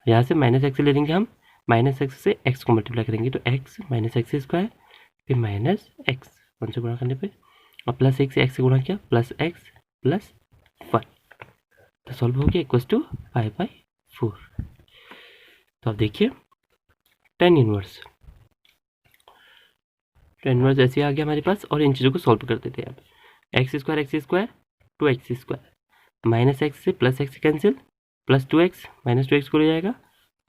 यहाँ से माइनस एक्स ले लेंगे हम, माइनस एक्स से x को मल्टीप्लाई करेंगे तो x माइनस x² फिर माइनस x 1 से गुणा करने पे, और प्लस एक से x से गुणा किया प्लस x प्लस 1। तो सॉल्व हो गया इक्वल्स टू π/4। तो अब देखिए tan इनवर्स ऐसे आ गया हमारे पास, और इन चीज़ों को सॉल्व कर देते हैं। अब x² 2x² माइनस एक्स से plus x cancel, plus 2x minus 2x को ले जाएगा,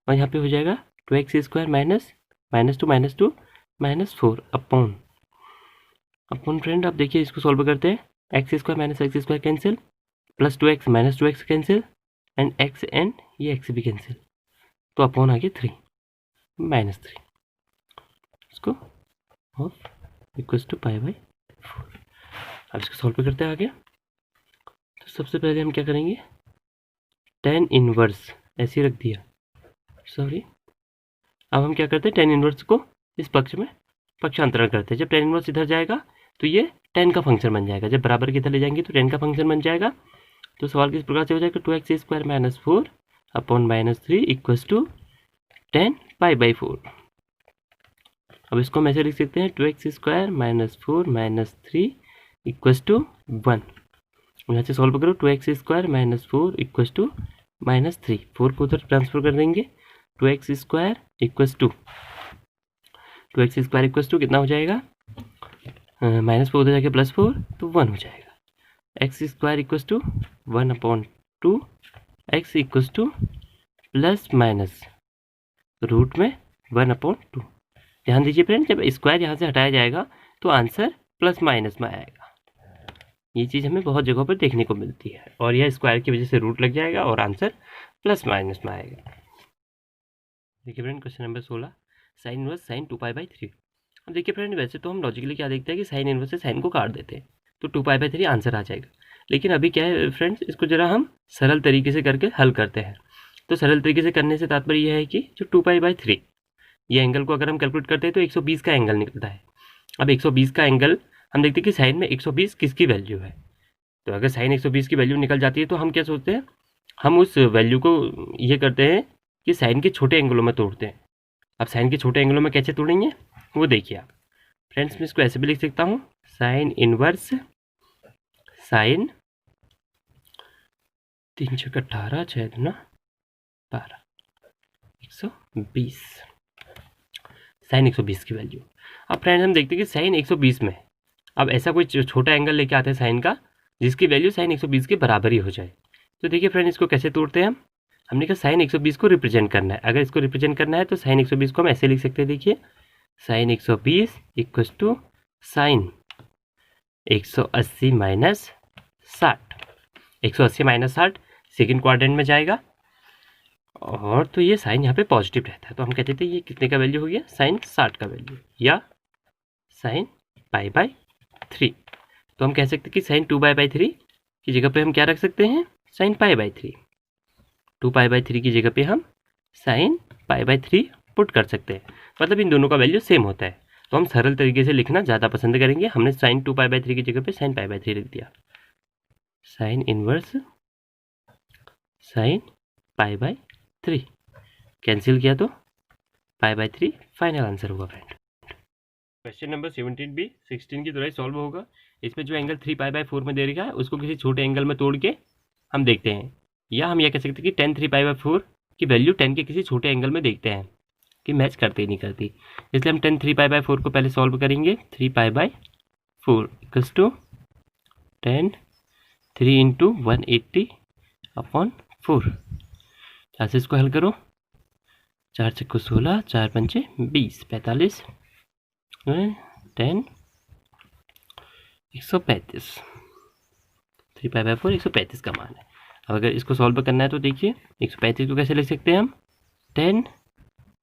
और यहाँ पे हो जाएगा 2x² minus 2 minus 4 upon friend. अब देखिए इसको सॉल्व करते हैं, x² minus x² cancel, plus 2x minus 2x cancel, and x and ये x भी कैंसिल, तो अपॉन आ गया 3 माइनस 3 इसको ऑफ इक्वल्स टू π/4। अब इसको सॉल्व करते हैं आगे। तो सबसे पहले हम क्या करेंगे, tan इनवर्स ऐसे रख दिया, सॉरी। अब हम क्या करते हैं, tan इनवर्स को इस पक्ष में पक्षांतरण करते हैं। जब tan इनवर्स इधर जाएगा तो ये tan का फंक्शन बन जाएगा, जब बराबर की इधर ले जाएंगे तो tan का फंक्शन बन जाएगा। तो सवाल किस प्रकार से हो जाएगा, 2x² minus 4 upon minus 3 equals to tan π/4। अब इसको हम ऐसे लिख सकते हैं, 2x² minus 4 minus 3 equals to 1। यहाँ से सॉल्व करो, 2x² minus 4 equals to minus 3, 4 को उधर ट्रांसफर कर देंगे, 2x² इक्वल्स टू कितना हो जाएगा, माइनस 4 उधर जाके प्लस 4 तो 1 हो जाएगा। x² equals to 1/2, x equals to plus minus root में 1/2। ध्यान दीजिए फ्रेंड, जब स्क्वायर यहाँ से हटाया जाएगा तो आंसर प्लस माइनस में आएगा। ये चीज़ हमें बहुत जगहों पर देखने को मिलती है, और यह स्क्वायर की वजह से रूट लग जाएगा और आंसर प्लस माइनस में आएगा। देखिए friend question number 16, sine inverse sine 2π/3। अब देखिए फ्रेंड, वैसे तो हम लॉजिकली क्या देखते हैं कि साइन इनवर्स से साइन को काट देते हैं तो 2π/3 आंसर आ जाएगा। लेकिन अभी क्या है फ्रेंड्स, इसको जरा हम सरल तरीके से करके हल करते हैं। तो सरल तरीके से करने से तात्पर्य यह है कि जो 2π/3 ये एंगल को अगर हम कैलकुलेट करते हैं तो 120 का एंगल निकलता है। अब 120 का एंगल हम देखते हैं कि साइन में 120 किसकी वैल्यू है। तो अगर साइन 120 की वैल्यू निकल जाती है तो हम क्या सोचते हैं, हम उस वैल्यू को ये करते हैं कि साइन के छोटे एंगलों में तोड़ते हैं। अब साइन के छोटे एंगलों में कैसे तोड़ेंगे वो देखिए आप फ्रेंड्स। मैं इसको ऐसे भी लिख सकता हूँ, साइन इनवर्स साइन 3×18 / 12 120 साइन 120 की वैल्यू। अब फ्रेंड्स हम देखते हैं कि साइन 120 में अब ऐसा कोई छोटा एंगल लेके आते हैं साइन का जिसकी वैल्यू साइन 120 के बराबर ही हो जाए। तो देखिए फ्रेंड, इसको कैसे तोड़ते हैं हमने कहा साइन 120 को रिप्रेजेंट करना है। अगर इसको रिप्रेजेंट करना है तो साइन 120 को हम ऐसे लिख सकते हैं, देखिए sine 120 equals to sine 180 minus 60। 180 minus 60 second quadrant में जाएगा, और तो ये साइन यहाँ पे पॉजिटिव रहता है, तो हम कहते थे ये कितने का वैल्यू हो गया, साइन 60 का वैल्यू या साइन पाई बाई 3। तो हम कह सकते हैं कि साइन 2 पाई बाई 3 की जगह पे हम क्या रख सकते हैं, sign pi by 3। 2 pi by 3 की जगह पे हम साइन पाई बाई 3 पुट कर सकते हैं, मतलब इन दोनों का वैल्यू सेम होता है। तो हम सरल तरीके से लिखना ज़्यादा पसंद करेंगे। हमने साइन 2 पाई बाई 3 की जगह पे साइन पाई बाई 3 लिख दिया। Sign inverse sign pi by 3 cancel किया तो पाई बाई 3 फाइनल आंसर होगा फ्रेंड। क्वेश्चन नंबर 17B 16 की तरह सॉल्व होगा। इसमें जो एंगल 3 पाई बाई 4 में दे रखा है उसको किसी छोटे एंगल में तोड़ के हम देखते हैं, या हम यह कह सकते हैं कि tan 3 पाई बाई 4 की वैल्यू tan के किसी छोटे एंगल में देखते हैं कि मैच करती नहीं करती। इसलिए हम tan 3 पाई बाई 4 को पहले सॉल्व करेंगे। 3 pi by 4 equals to tan 3 into 180/4। यहाँ से इसको हल करो, 4 छक्को 16, 4 पंचे 20, 45, 10 135। 3 पाई बाई 4 135 का मान है। अब अगर इसको सॉल्व करना है तो देखिए 135 को कैसे लिख सकते हैं हम, 10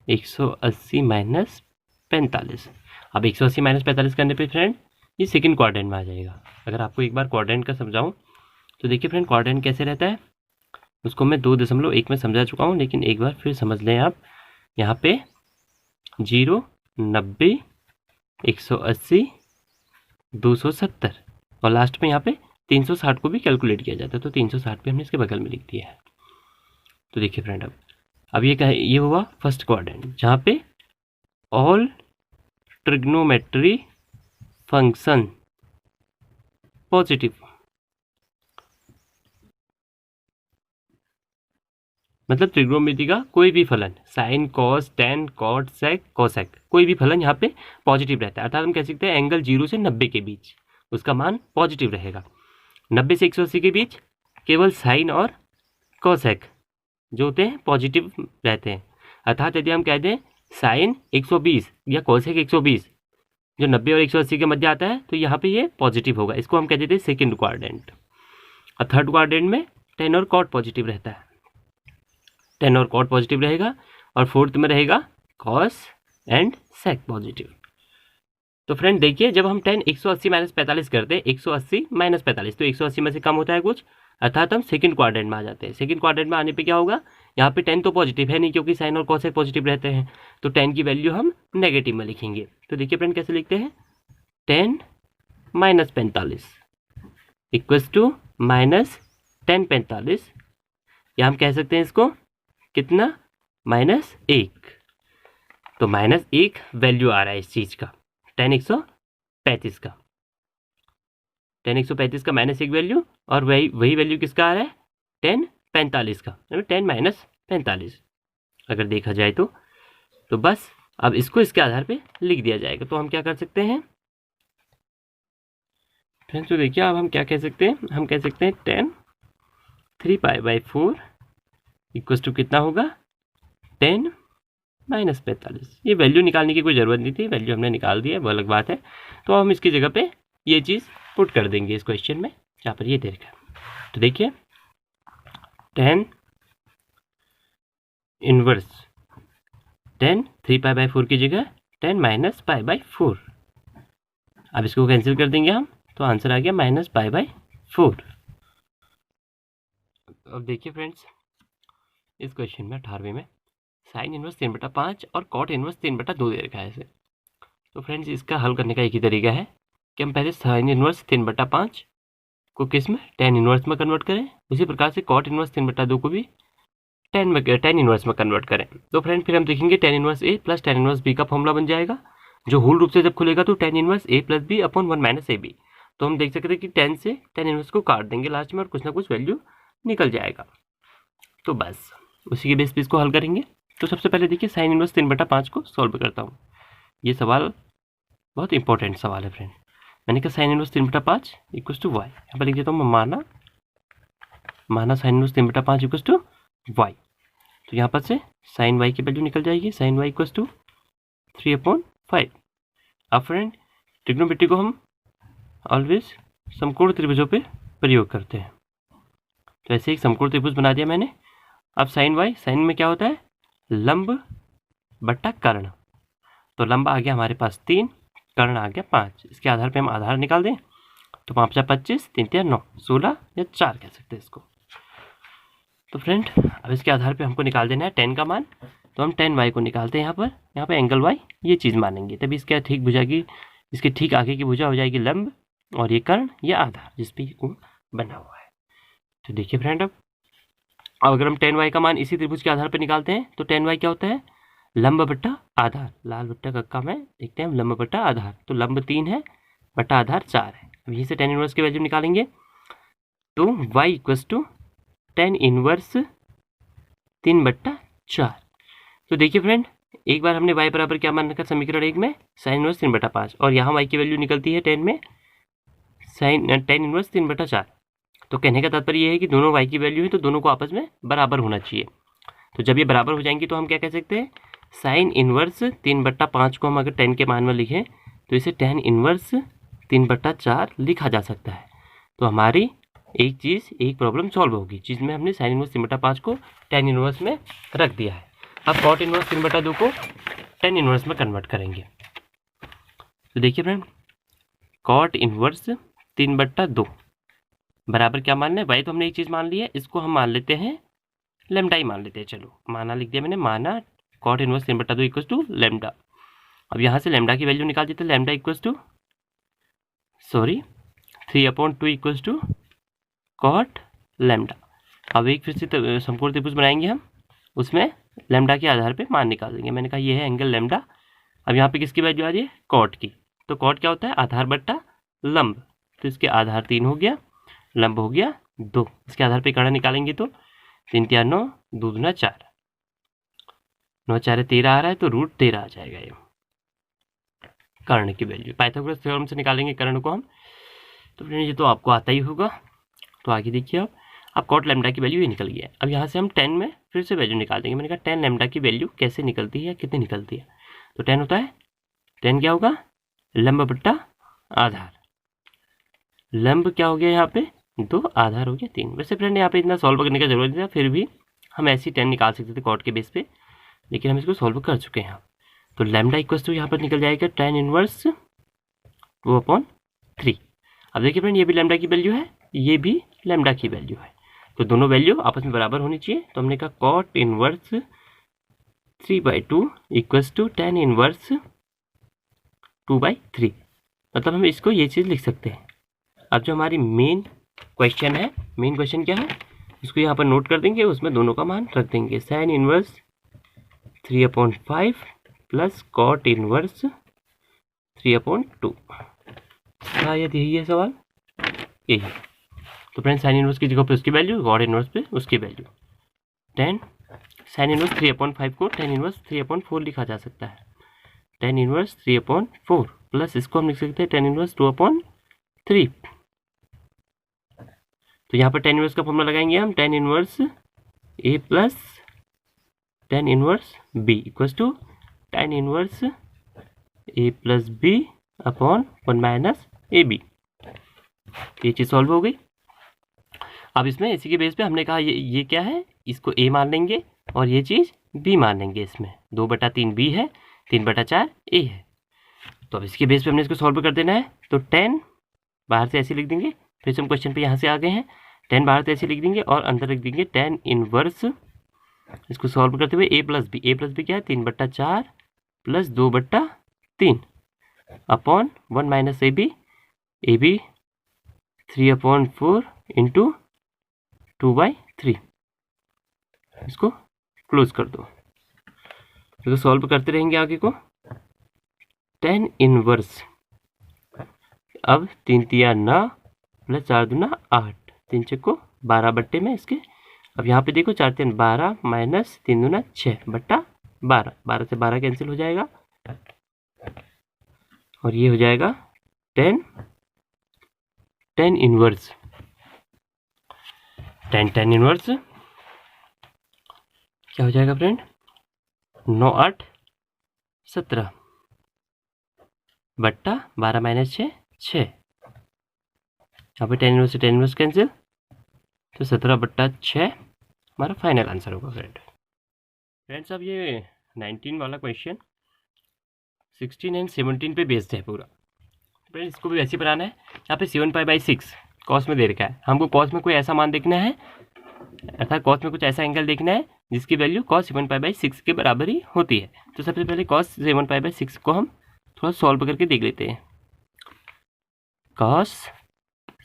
180 माइनस 45। अब 180 माइनस 45 करने पे फ्रेंड ये सेकंड क्वाड्रेंट में आ जाएगा। अगर आपको एक बार क्वाड्रेंट का समझाऊं तो देखिए फ्रेंड क्वाड्रेंट कैसे रहता है, उसको मैं 2.1 में समझा चुका हूँ, लेकिन एक बार फिर समझ लें आप। यहाँ पे 0, 90, 180, 270 और लास्ट में यहाँ पे 360 को भी कैलकुलेट किया जाता है, तो 360 भी हमने इसके बगल में लिख दिया है। तो देखिए फ्रेंड अब ये हुआ फर्स्ट क्वाड्रेंट, जहाँ पे ऑल ट्रिग्नोमेट्री फंक्शन पॉजिटिव, मतलब ट्रिग्नोमेट्री का कोई भी फलन, sine cos tan cot sec cosec, कोई भी फलन यहाँ पे पॉजिटिव रहता है। अर्थात हम कह सकते हैं एंगल 0 से 90 के बीच उसका मान पॉजिटिव रहेगा। 90 से 180 के बीच केवल साइन और कोसेक जो होते हैं पॉजिटिव रहते हैं। अर्थात यदि हम कह दें साइन 120 या कोसेक 120 जो 90 और 180 के मध्य आता है, तो यहाँ पे ये पॉजिटिव होगा। इसको हम कह देते हैं सेकेंड क्वाड्रेंट। और थर्ड क्वाड्रेंट में टेन और कॉट पॉजिटिव रहता है, टेन और कॉट पॉजिटिव रहेगा, और फोर्थ में रहेगा कॉस एंड सेक पॉजिटिव। तो फ्रेंड देखिए जब हम टेन 180 माइनस 45 करते हैं, 180 माइनस 45 तो 180 में से कम होता है कुछ, अर्थात हम सेकंड क्वाड्रेंट में आ जाते हैं। सेकंड क्वाड्रेंट में आने पे क्या होगा, यहाँ पे टेन तो पॉजिटिव है नहीं क्योंकि साइन और कॉसेक पॉजिटिव रहते हैं, तो टेन की वैल्यू हम नेगेटिव में लिखेंगे। तो देखिए फ्रेंड कैसे लिखते हैं, 10 माइनस 45 इक्वल्स टू माइनस 10 45, या हम कह सकते हैं इसको कितना, -1। तो -1 वैल्यू आ रहा है इस चीज का, tan 135 का, tan 135 का -1 वैल्यू, और वही वैल्यू किसका आ रहा है, tan 45 का, tan माइनस 45 अगर देखा जाए तो बस अब इसको इसके आधार पे लिख दिया जाएगा। तो हम क्या कर सकते हैं फ्रेंड्स, तो देखिए अब हम क्या कह सकते हैं, हम कह सकते हैं tan 3 pi by 4 equals to कितना होगा, 10 माइनस 45। ये वैल्यू निकालने की कोई ज़रूरत नहीं थी, वैल्यू हमने निकाल दी है, वो अलग बात है। तो हम इसकी जगह पे ये चीज़ पुट कर देंगे इस क्वेश्चन में जहाँ पर ये दे रखा है। तो देखिए 10 इनवर्स 10 3 पाई बाई 4 की जगह 10 माइनस पाई/4। अब इसको कैंसिल कर देंगे हम, तो आंसर आ गया -पाई/4। अब देखिए फ्रेंड्स इस क्वेश्चन में 18वें में साइन इनवर्स 3/5 और कॉट इनवर्स 3/2 दे रखा है इसे। तो फ्रेंड्स इसका हल करने का एक ही तरीका है कि हम पहले साइन इनवर्स 3/5 को किस में, टेन इनवर्स में कन्वर्ट करें, उसी प्रकार से कॉट इनवर्स 3/2 को भी टेन इनवर्स में कन्वर्ट करें। तो फ्रेंड फिर हम देखेंगे tan inverse a plus tan inverse b का फॉर्मूला बन जाएगा, जो होल रूप से जब खुलेगा तो tan inverse a plus b upon 1 minus a b. तो हम देख सकते हैं कि 10 से टेन इनवर्स को काट देंगे लास्ट में और कुछ ना कुछ वैल्यू निकल जाएगा। तो बस उसी के बेस पे इसको हल करेंगे। तो सबसे पहले देखिए साइन इनवर्स 3/5 को सॉल्व करता हूँ। ये सवाल बहुत इंपॉर्टेंट सवाल है फ्रेंड। मैंने कहा sine inverse 3/5 equals to y, यहाँ पर लिख देता हूँ मैं माना sine inverse 3/5 equals to y. तो यहाँ पर से साइन वाई की वैल्यू निकल जाएगी, साइन वाई इक्वल्स टू 3/5। अब फ्रेंड ट्रिग्नोमेट्री को हम ऑलवेज समकोण त्रिभुजों पे प्रयोग करते हैं, तो ऐसे एक समकोण त्रिभुज बना दिया मैंने। अब साइन वाई, साइन में क्या होता है, लंब बट्टा कर्ण। तो लंब आ गया हमारे पास 3, कर्ण आ गया 5। इसके आधार पे हम आधार निकाल दें तो 5 × 25, 3 × 9, 16 या 4 कह सकते हैं इसको। तो फ्रेंड अब इसके आधार पे हमको निकाल देना है 10 का मान, तो हम 10y को निकालते हैं यहाँ पे एंगल y ये चीज़ मानेंगे, तभी इसके ठीक भुजाएगी, इसके ठीक आगे की भुजा हो जाएगी लंब, और ये कर्ण ये आधार जिस पे कोण बना हुआ है। तो देखिए फ्रेंड अब अगर हम 10y का मान इसी त्रिभुज के आधार पर निकालते हैं तो 10y क्या होता है, लंब बट्टा आधार, लाल बट्टा कक्का में देखते हैं हम, लंब बट्टा आधार, तो लंब 3 है बट्टा आधार 4 है। अब यहीं से tan इनवर्स की वैल्यू निकालेंगे तो y equals to tan inverse 3/4। तो देखिए फ्रेंड एक बार हमने y बराबर क्या मान रखा समीकरण 1 में, sin इनवर्स 3/5, और यहाँ y की वैल्यू निकलती है 10 में tan इनवर्स 3/4। तो कहने का तात्पर्य ये है कि दोनों y की वैल्यू है तो दोनों को आपस में बराबर होना चाहिए। तो जब ये बराबर हो जाएंगी तो हम क्या कह सकते हैं, साइन इनवर्स 3/5 को हम अगर 10 के मान में लिखें तो इसे tan इनवर्स 3/4 लिखा जा सकता है। तो हमारी एक प्रॉब्लम सॉल्व होगी जिसमें हमने साइन इनवर्स 3/5 को tan इनवर्स में रख दिया है। अब cot इनवर्स 3/2 को tan इनवर्स में कन्वर्ट करेंगे। तो देखिए फ्रेंड cot इनवर्स 3/2 बराबर क्या मान लें, y तो हमने एक चीज़ मान ली है, इसको हम मान लेते हैं लेमडा ही मान लेते हैं। चलो माना लिख दिया मैंने, माना cot inverse 3/2 equals to lambda. अब यहाँ से लेमडा की वैल्यू निकाल देते हैं, lambda equals to 3/2 equals to cot lambda. अब एक फिर से समकोण त्रिभुज बनाएंगे हम, उसमें लेमडा के आधार पे मान निकाल देंगे। मैंने कहा ये है एंगल लेमडा। अब यहाँ पे किसकी वैल्यू आ रही है, cot की, तो cot क्या होता है, आधार बट्टा लंब, तो इसके आधार 3 हो गया, लंब हो गया 2। इसके आधार पे कर्ण निकालेंगे तो 3 × 9, 2 × 4, 9 × 4 13 आ रहा है, तो √13 आ जाएगा ये कर्ण की वैल्यू। पाइथागोरस थ्योरम से निकालेंगे कर्ण को हम, तो फ्रेंड ये तो आपको आता ही होगा। तो आगे देखिए अब cot लेमडा की वैल्यू ये निकल गया है। अब यहाँ से हम 10 में फिर से वैल्यू निकाल देंगे। मैंने कहा 10 लेमडा की वैल्यू कैसे निकलती है, कितनी निकलती है, तो 10 होता है, 10 क्या होगा, लंब बट्टा आधार, लंब क्या हो गया यहाँ पे 2, आधार हो गया 3। वैसे फ्रेंड यहाँ पे इतना सॉल्व करने का जरूरत नहीं था, फिर भी हम ऐसी 10 निकाल सकते थे cot के बेस पे, लेकिन हम इसको सॉल्व कर चुके हैं। तो लेमडा इक्वल्स टू यहाँ पर निकल जाएगा tan इनवर्स 2/3। अब देखिए फ्रेंड ये भी लेमडा की वैल्यू है, ये भी लेमडा की वैल्यू है, तो दोनों वैल्यू आपस में बराबर होनी चाहिए। तो हमने कहा cot inverse 3/2 equals to tan inverse 2/3, मतलब हम इसको ये चीज़ लिख सकते हैं। अब जो हमारी मेन क्वेश्चन है, मेन क्वेश्चन क्या है, इसको यहाँ पर नोट कर देंगे, उसमें दोनों का मान रख देंगे, sine inverse 3/5 plus cot inverse 3/2। शायद यही है सवाल, यही। तो फ्रेंड साइन इनवर्स की जगह पे उसकी वैल्यू, cot इनवर्स पे उसकी वैल्यू, 10 साइन इनवर्स 3/5 को tan इनवर्स 3/4 लिखा जा सकता है, tan इनवर्स 3/4 प्लस इसको हम लिख सकते हैं tan इनवर्स 2/3। तो यहाँ पर tan इनवर्स का फॉर्मूला लगाएंगे हम, tan inverse a plus tan inverse b equals to tan inverse a plus b upon 1 minus ab। ये चीज़ सॉल्व हो गई। अब इसमें इसी के बेस पे हमने कहा ये क्या है, इसको a मान लेंगे और ये चीज़ b मान लेंगे। इसमें 2/3 b है, 3/4 a है। तो अब इसके बेस पे हमने इसको सॉल्व कर देना है। तो 10 बाहर से ऐसे लिख देंगे, फिर से हम क्वेश्चन पे यहाँ से आ गए हैं, 10 बाहर से ऐसे लिख देंगे और अंदर लिख देंगे tan इनवर्स, इसको सॉल्व करते हुए a प्लस बी क्या है, 3/4 plus 2/3 upon 1 minus ab 3/4 into 2/3। इसको क्लोज कर दो, इसको सॉल्व करते रहेंगे आगे को। tan इनवर्स, अब 3 × 9 प्लस 4 × 2 8, 3 × 12 में इसके। अब यहाँ पे देखो 4 × 3 12 माइनस 3 × 2 6/12, 12 से 12 कैंसिल हो जाएगा और ये हो जाएगा tan इनवर्स, tan इनवर्स क्या हो जाएगा फ्रेंड, 9 8 17 बट्टा 12 माइनस 6 6। यहाँ पे tan इनवर्स कैंसिल, तो 17/6 हमारा फाइनल आंसर होगा फ्रेंड्स। अब ये 19 वाला क्वेश्चन 16 एंड 17 पे बेस्ड है पूरा। फ्रेंड इसको भी वैसे बनाना है। यहाँ पे 7π/6 कॉस में दे रखा है, हमको कॉस में कोई ऐसा मान देखना है, अर्थात कॉस में कुछ ऐसा एंगल देखना है जिसकी वैल्यू cos 7π/6 के बराबर ही होती है। तो सबसे पहले cos 7π/6 को हम थोड़ा सॉल्व करके देख लेते हैं। cos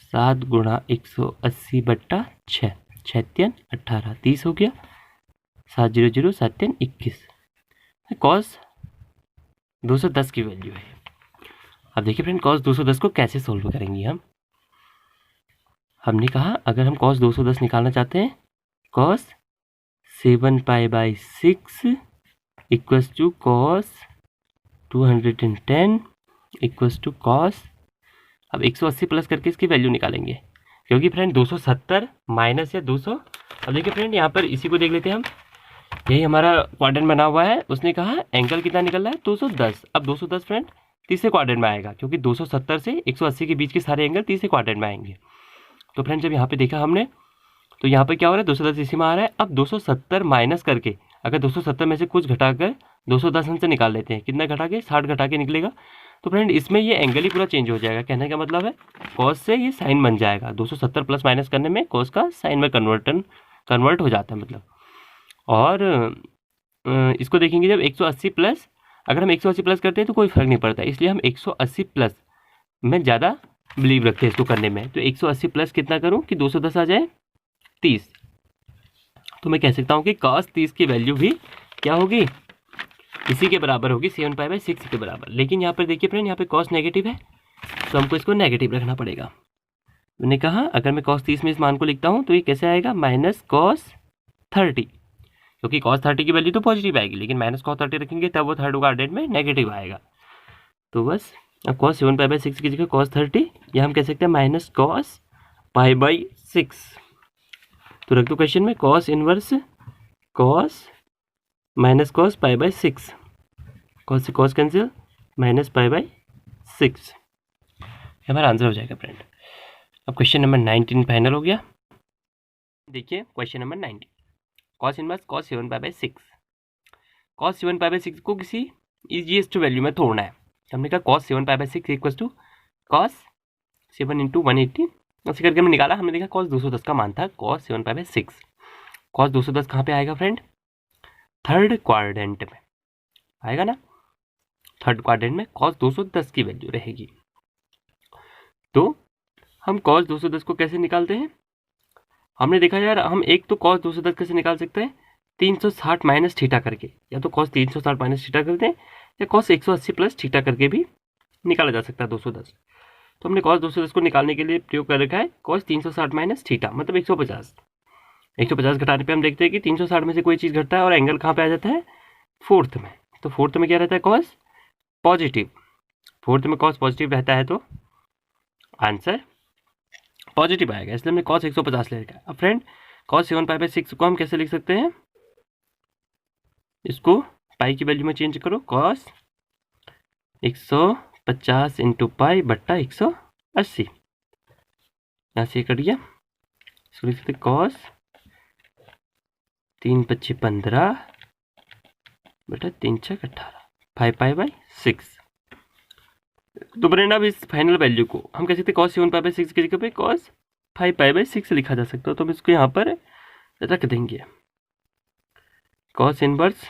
7 गुणा 180/6, 6 18 30 हो गया, 7 0 0 7 21। cos 210 की वैल्यू है। अब देखिए फ्रेंड cos 210 को कैसे सोल्व करेंगे हम। हमने कहा अगर हम cos 210 निकालना चाहते हैं, cos 7π/6 equals to cos 210 equals to cos, अब 180 प्लस करके इसकी वैल्यू निकालेंगे, क्योंकि फ्रेंड 270 माइनस या 200। अब देखिए फ्रेंड यहाँ पर इसी को देख लेते हैं हम, यही हमारा क्वाड्रेंट बना हुआ है। उसने कहा एंगल कितना निकल रहा है 210। अब 210 फ्रेंड तीसरे क्वाड्रेंट में आएगा, क्योंकि 270 से 180 के बीच के सारे एंगल तीसरे क्वाड्रेंट में आएंगे। तो फ्रेंड जब यहाँ पे देखा हमने, तो यहाँ पे क्या हो रहा है 210 इसी में आ रहा है। अब 270 माइनस करके, अगर 270 में से कुछ घटाकर 210 हम से निकाल लेते हैं, कितना घटा के 60 घटा के निकलेगा। तो फ्रेंड इसमें ये एंगल ही पूरा चेंज हो जाएगा। कहने का मतलब है कॉस से ये साइन बन जाएगा, 270 प्लस माइनस करने में कॉस का साइन में कन्वर्ट हो जाता है मतलब। और इसको देखेंगे जब 180 प्लस, अगर हम 180 प्लस करते हैं तो कोई फर्क नहीं पड़ता, इसलिए हम 180 प्लस में ज़्यादा बिलीव रखते हैं इसको करने में। तो 180 प्लस कितना करूँ कि 210 आ जाए 30। तो मैं कह सकता हूँ कि cos 30 की वैल्यू भी क्या होगी, इसी के बराबर होगी 7π/6 के बराबर। लेकिन यहाँ पर देखिए फ्रेंड यहाँ पे cos नेगेटिव है, तो हमको इसको नेगेटिव रखना पड़ेगा। मैंने कहा अगर मैं cos 30 में इस मान को लिखता हूँ तो ये कैसे आएगा -cos 30, क्योंकि cos 30 की वैल्यू तो पॉजिटिव आएगी, लेकिन -cos 30 रखेंगे तब वो थर्ड क्वाड्रेंट में नेगेटिव आएगा। तो बस अब cos 7π/6 की जगह cos 30, या हम कह सकते हैं -cos π/6। तो रख दो क्वेश्चन में cos inverse cos -cos π/6, cos से cos कैंसिल, -π/6 हमारा आंसर हो जाएगा फ्रेंड। अब क्वेश्चन नंबर 19 फाइनल हो गया। देखिए question number 19, cos inverse cos 7π/6, cos 7π/6 को किसी ईजीएस्ट वैल्यू में तोड़ना है। हमने कहा cos 7π/6 इक्वल टू cos 7 × 180, ऐसे करके हमने निकाला। हमने देखा cos 210 का मान था cos 7π/6। cos 210 कहाँ पे आएगा फ्रेंड, थर्ड क्वाड्रेंट में आएगा ना। थर्ड क्वाड्रेंट में cos 210 की वैल्यू रहेगी। तो हम cos 210 को कैसे निकालते हैं, हमने देखा यार हम एक तो cos 210 कैसे निकाल सकते हैं, 360 माइनस थीटा करके, या तो cos 360 माइनस थीटा करते हैं, या cos 180 प्लस थीटा करके भी निकाला जा सकता है 210। तो हमने cos 210 को निकालने के लिए प्रयोग कर रखा है cos 360 माइनस थीटा, मतलब 150। 150 घटाने पे हम देखते हैं कि 360 में से कोई चीज़ घटता है और एंगल कहाँ पे आ जाता है, फोर्थ में। तो फोर्थ में क्या रहता है, cos पॉजिटिव। फोर्थ में cos पॉजिटिव रहता है तो आंसर पॉजिटिव आएगा, इसलिए हमने cos 150 ले रखा है। अब फ्रेंड cos 7π/6 को हम कैसे लिख सकते हैं, इसको पाई की वैल्यू में चेंज करो, cos 150 × π/180, यहाँ से कट गया। इसको लिख सकते cos 3 × 5 = 15 बटा 3 × 6 = 18, 5π/6। तो फ्रेंड अब इस फाइनल वैल्यू को हम कह सकते हैं cos 7π/6 की जगह पे cos 5π/6 लिखा जा सकता है। तो हम इसको यहाँ पर रख देंगे, cos इनवर्स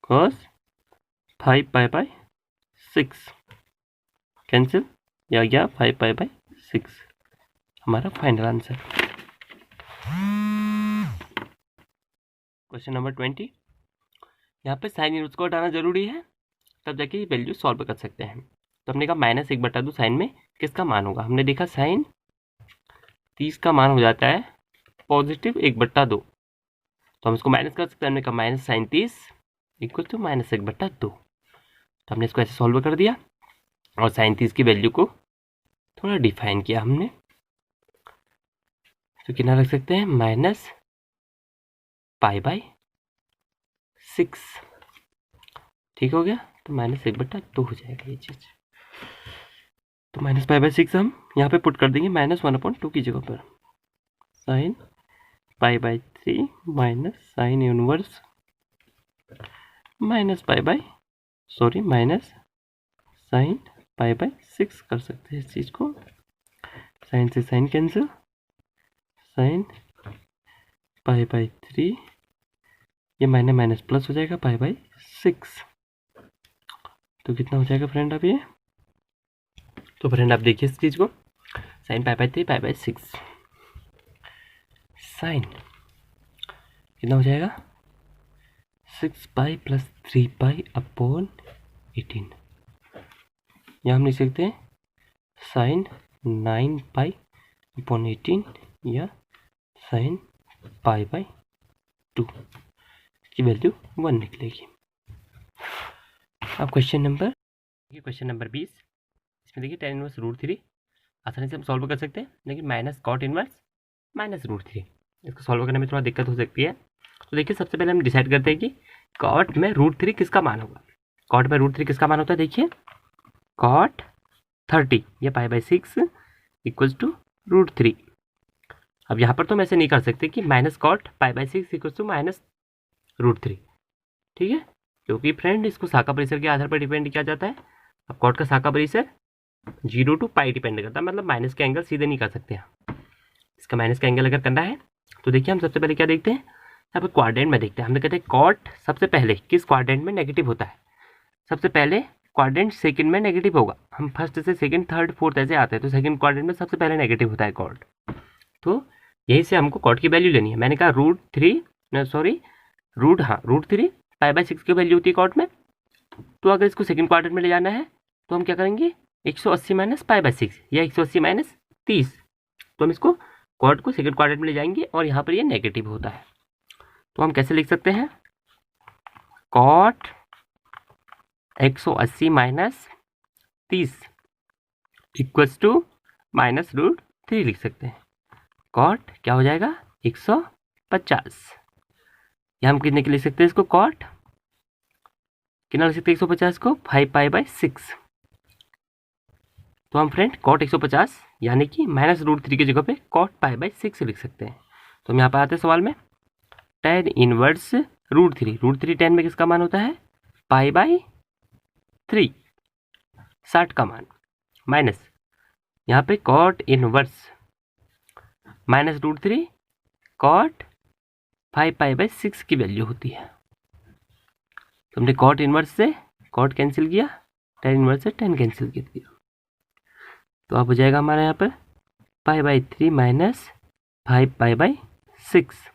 cos 5π/6 कैंसिल, या गया 5π/6 हमारा फाइनल आंसर। क्वेश्चन नंबर 20, यहाँ पे साइन इनवर्स को हटाना जरूरी है, तब जाके ये वैल्यू सॉल्व कर सकते हैं। तो हमने कहा -1/2 साइन में किसका मान होगा, हमने देखा साइन 30 का मान हो जाता है पॉजिटिव 1/2, तो हम इसको माइनस कर सकते हैं। हमने कहा माइनस साइन 30 इक्वल टू -1/2, तो हमने इसको ऐसे सॉल्व कर दिया और साइन 30 की वैल्यू को थोड़ा डिफाइन किया हमने। तो कितना रख सकते हैं, -π/6, ठीक हो गया। तो -1/2 हो जाएगा ये चीज़। तो -π/6 हम यहाँ पे पुट कर देंगे -1/2 की जगह पर, sine π/3 minus sine inverse -π/6 sorry minus sine pi by 6 कर सकते हैं इस चीज़ को। साइन से sine cancel, sine pi by 3, ये माइनस माइनस प्लस हो जाएगा पाई बाई 6। तो कितना हो जाएगा फ्रेंड अब ये? तो फ्रेंड आप देखिए इस चीज़ को, sine pi by 3 pi by 6, sine कितना हो जाएगा 6 पाई प्लस 3 पाई अपॉन 18। यहाँ हम लिख सकते हैं साइन 9 पाई अपॉन 18 या साइन पाई बाई 2 की वैल्यू 1 निकलेगी। अब क्वेश्चन नंबर 20, इसमें देखिए tan इनवर्स √3 आसानी से हम सॉल्व कर सकते हैं, लेकिन माइनस कॉट इनवर्स माइनस √3 इसको सॉल्व करने में थोड़ा दिक्कत हो सकती है। तो देखिए सबसे पहले हम डिसाइड करते हैं कि कॉट में √3 किसका मान होगा। कॉट में √3 किसका मान होता है? देखिए कॉट 30 या पाई बाई 6 इक्वल्स टू √3। अब यहाँ पर तो हम ऐसे नहीं कर सकते कि minus cot pi by 6 equals to minus √3, ठीक है, क्योंकि फ्रेंड इसको शाखा परिसर के आधार पर डिपेंड किया जाता है। अब कॉट का शाखा परिसर 0 टू पाई डिपेंड करता है, मतलब माइनस के एंगल सीधे नहीं कर सकते हैं। इसका माइनस का एंगल अगर करना है तो देखिए हम सबसे पहले क्या देखते हैं, यहाँ पर क्वाड्रेंट में देखते हैं। हमने कहते हैं कॉट सबसे पहले किस क्वाड्रेंट में नेगेटिव होता है? सबसे पहले क्वाड्रेंट सेकंड में नेगेटिव होगा। हम फर्स्ट से सेकंड थर्ड फोर्थ ऐसे आते हैं, तो सेकंड क्वाड्रेंट में सबसे पहले नेगेटिव होता है कॉट। तो यहीं से हमको कॉट की वैल्यू लेनी है। मैंने कहा √3 पाई बाई 6 की वैल्यू होती है कॉट में। तो अगर इसको सेकंड क्वाड्रेंट में ले जाना है तो हम क्या करेंगे, 180 माइनस पाई बाई 6 या 180 माइनस 30। तो हम इसको कॉट को सेकंड क्वाड्रेंट में ले जाएंगे और यहाँ पर ये नेगेटिव होता है। तो हम कैसे लिख सकते हैं, cot 180 minus 30 equals to minus √3 लिख सकते हैं। कॉट क्या हो जाएगा 150। या हम कितने के लिख सकते हैं इसको, कॉट कितना लिख सकते हैं 150 को 5 पाई बाई 6। तो हम फ्रेंड कॉट 150 यानी कि माइनस √3 की जगह पे कॉट पाई बाई 6 लिख सकते हैं। तो हम यहाँ पर आते हैं सवाल में, tan इनवर्स √3 tan में किसका मान होता है? पाई बाई 3, 60 का मान, माइनस यहाँ पे cot inverse minus √3 cot 5 pi by 6 की वैल्यू होती है। तो हमने कॉट इनवर्स से कॉट कैंसिल किया, tan इनवर्स से tan कैंसिल कर दिया। तो अब हो जाएगा हमारे यहाँ पर pi by 3 minus 5 pi by 6।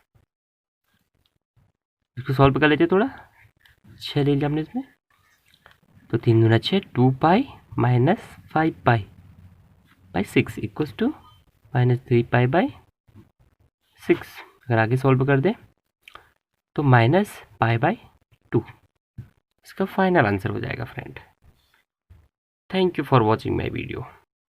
इसको सॉल्व कर लेते हैं, थोड़ा 6 ले लिया हमने इसमें, तो 3 दूना 6, 2 pi minus 5 pi by 6 equals to minus 3 pi by 6। अगर आगे सॉल्व कर दें तो माइनस पाई बाई 2 इसका फाइनल आंसर हो जाएगा friend. Thank you for watching my video.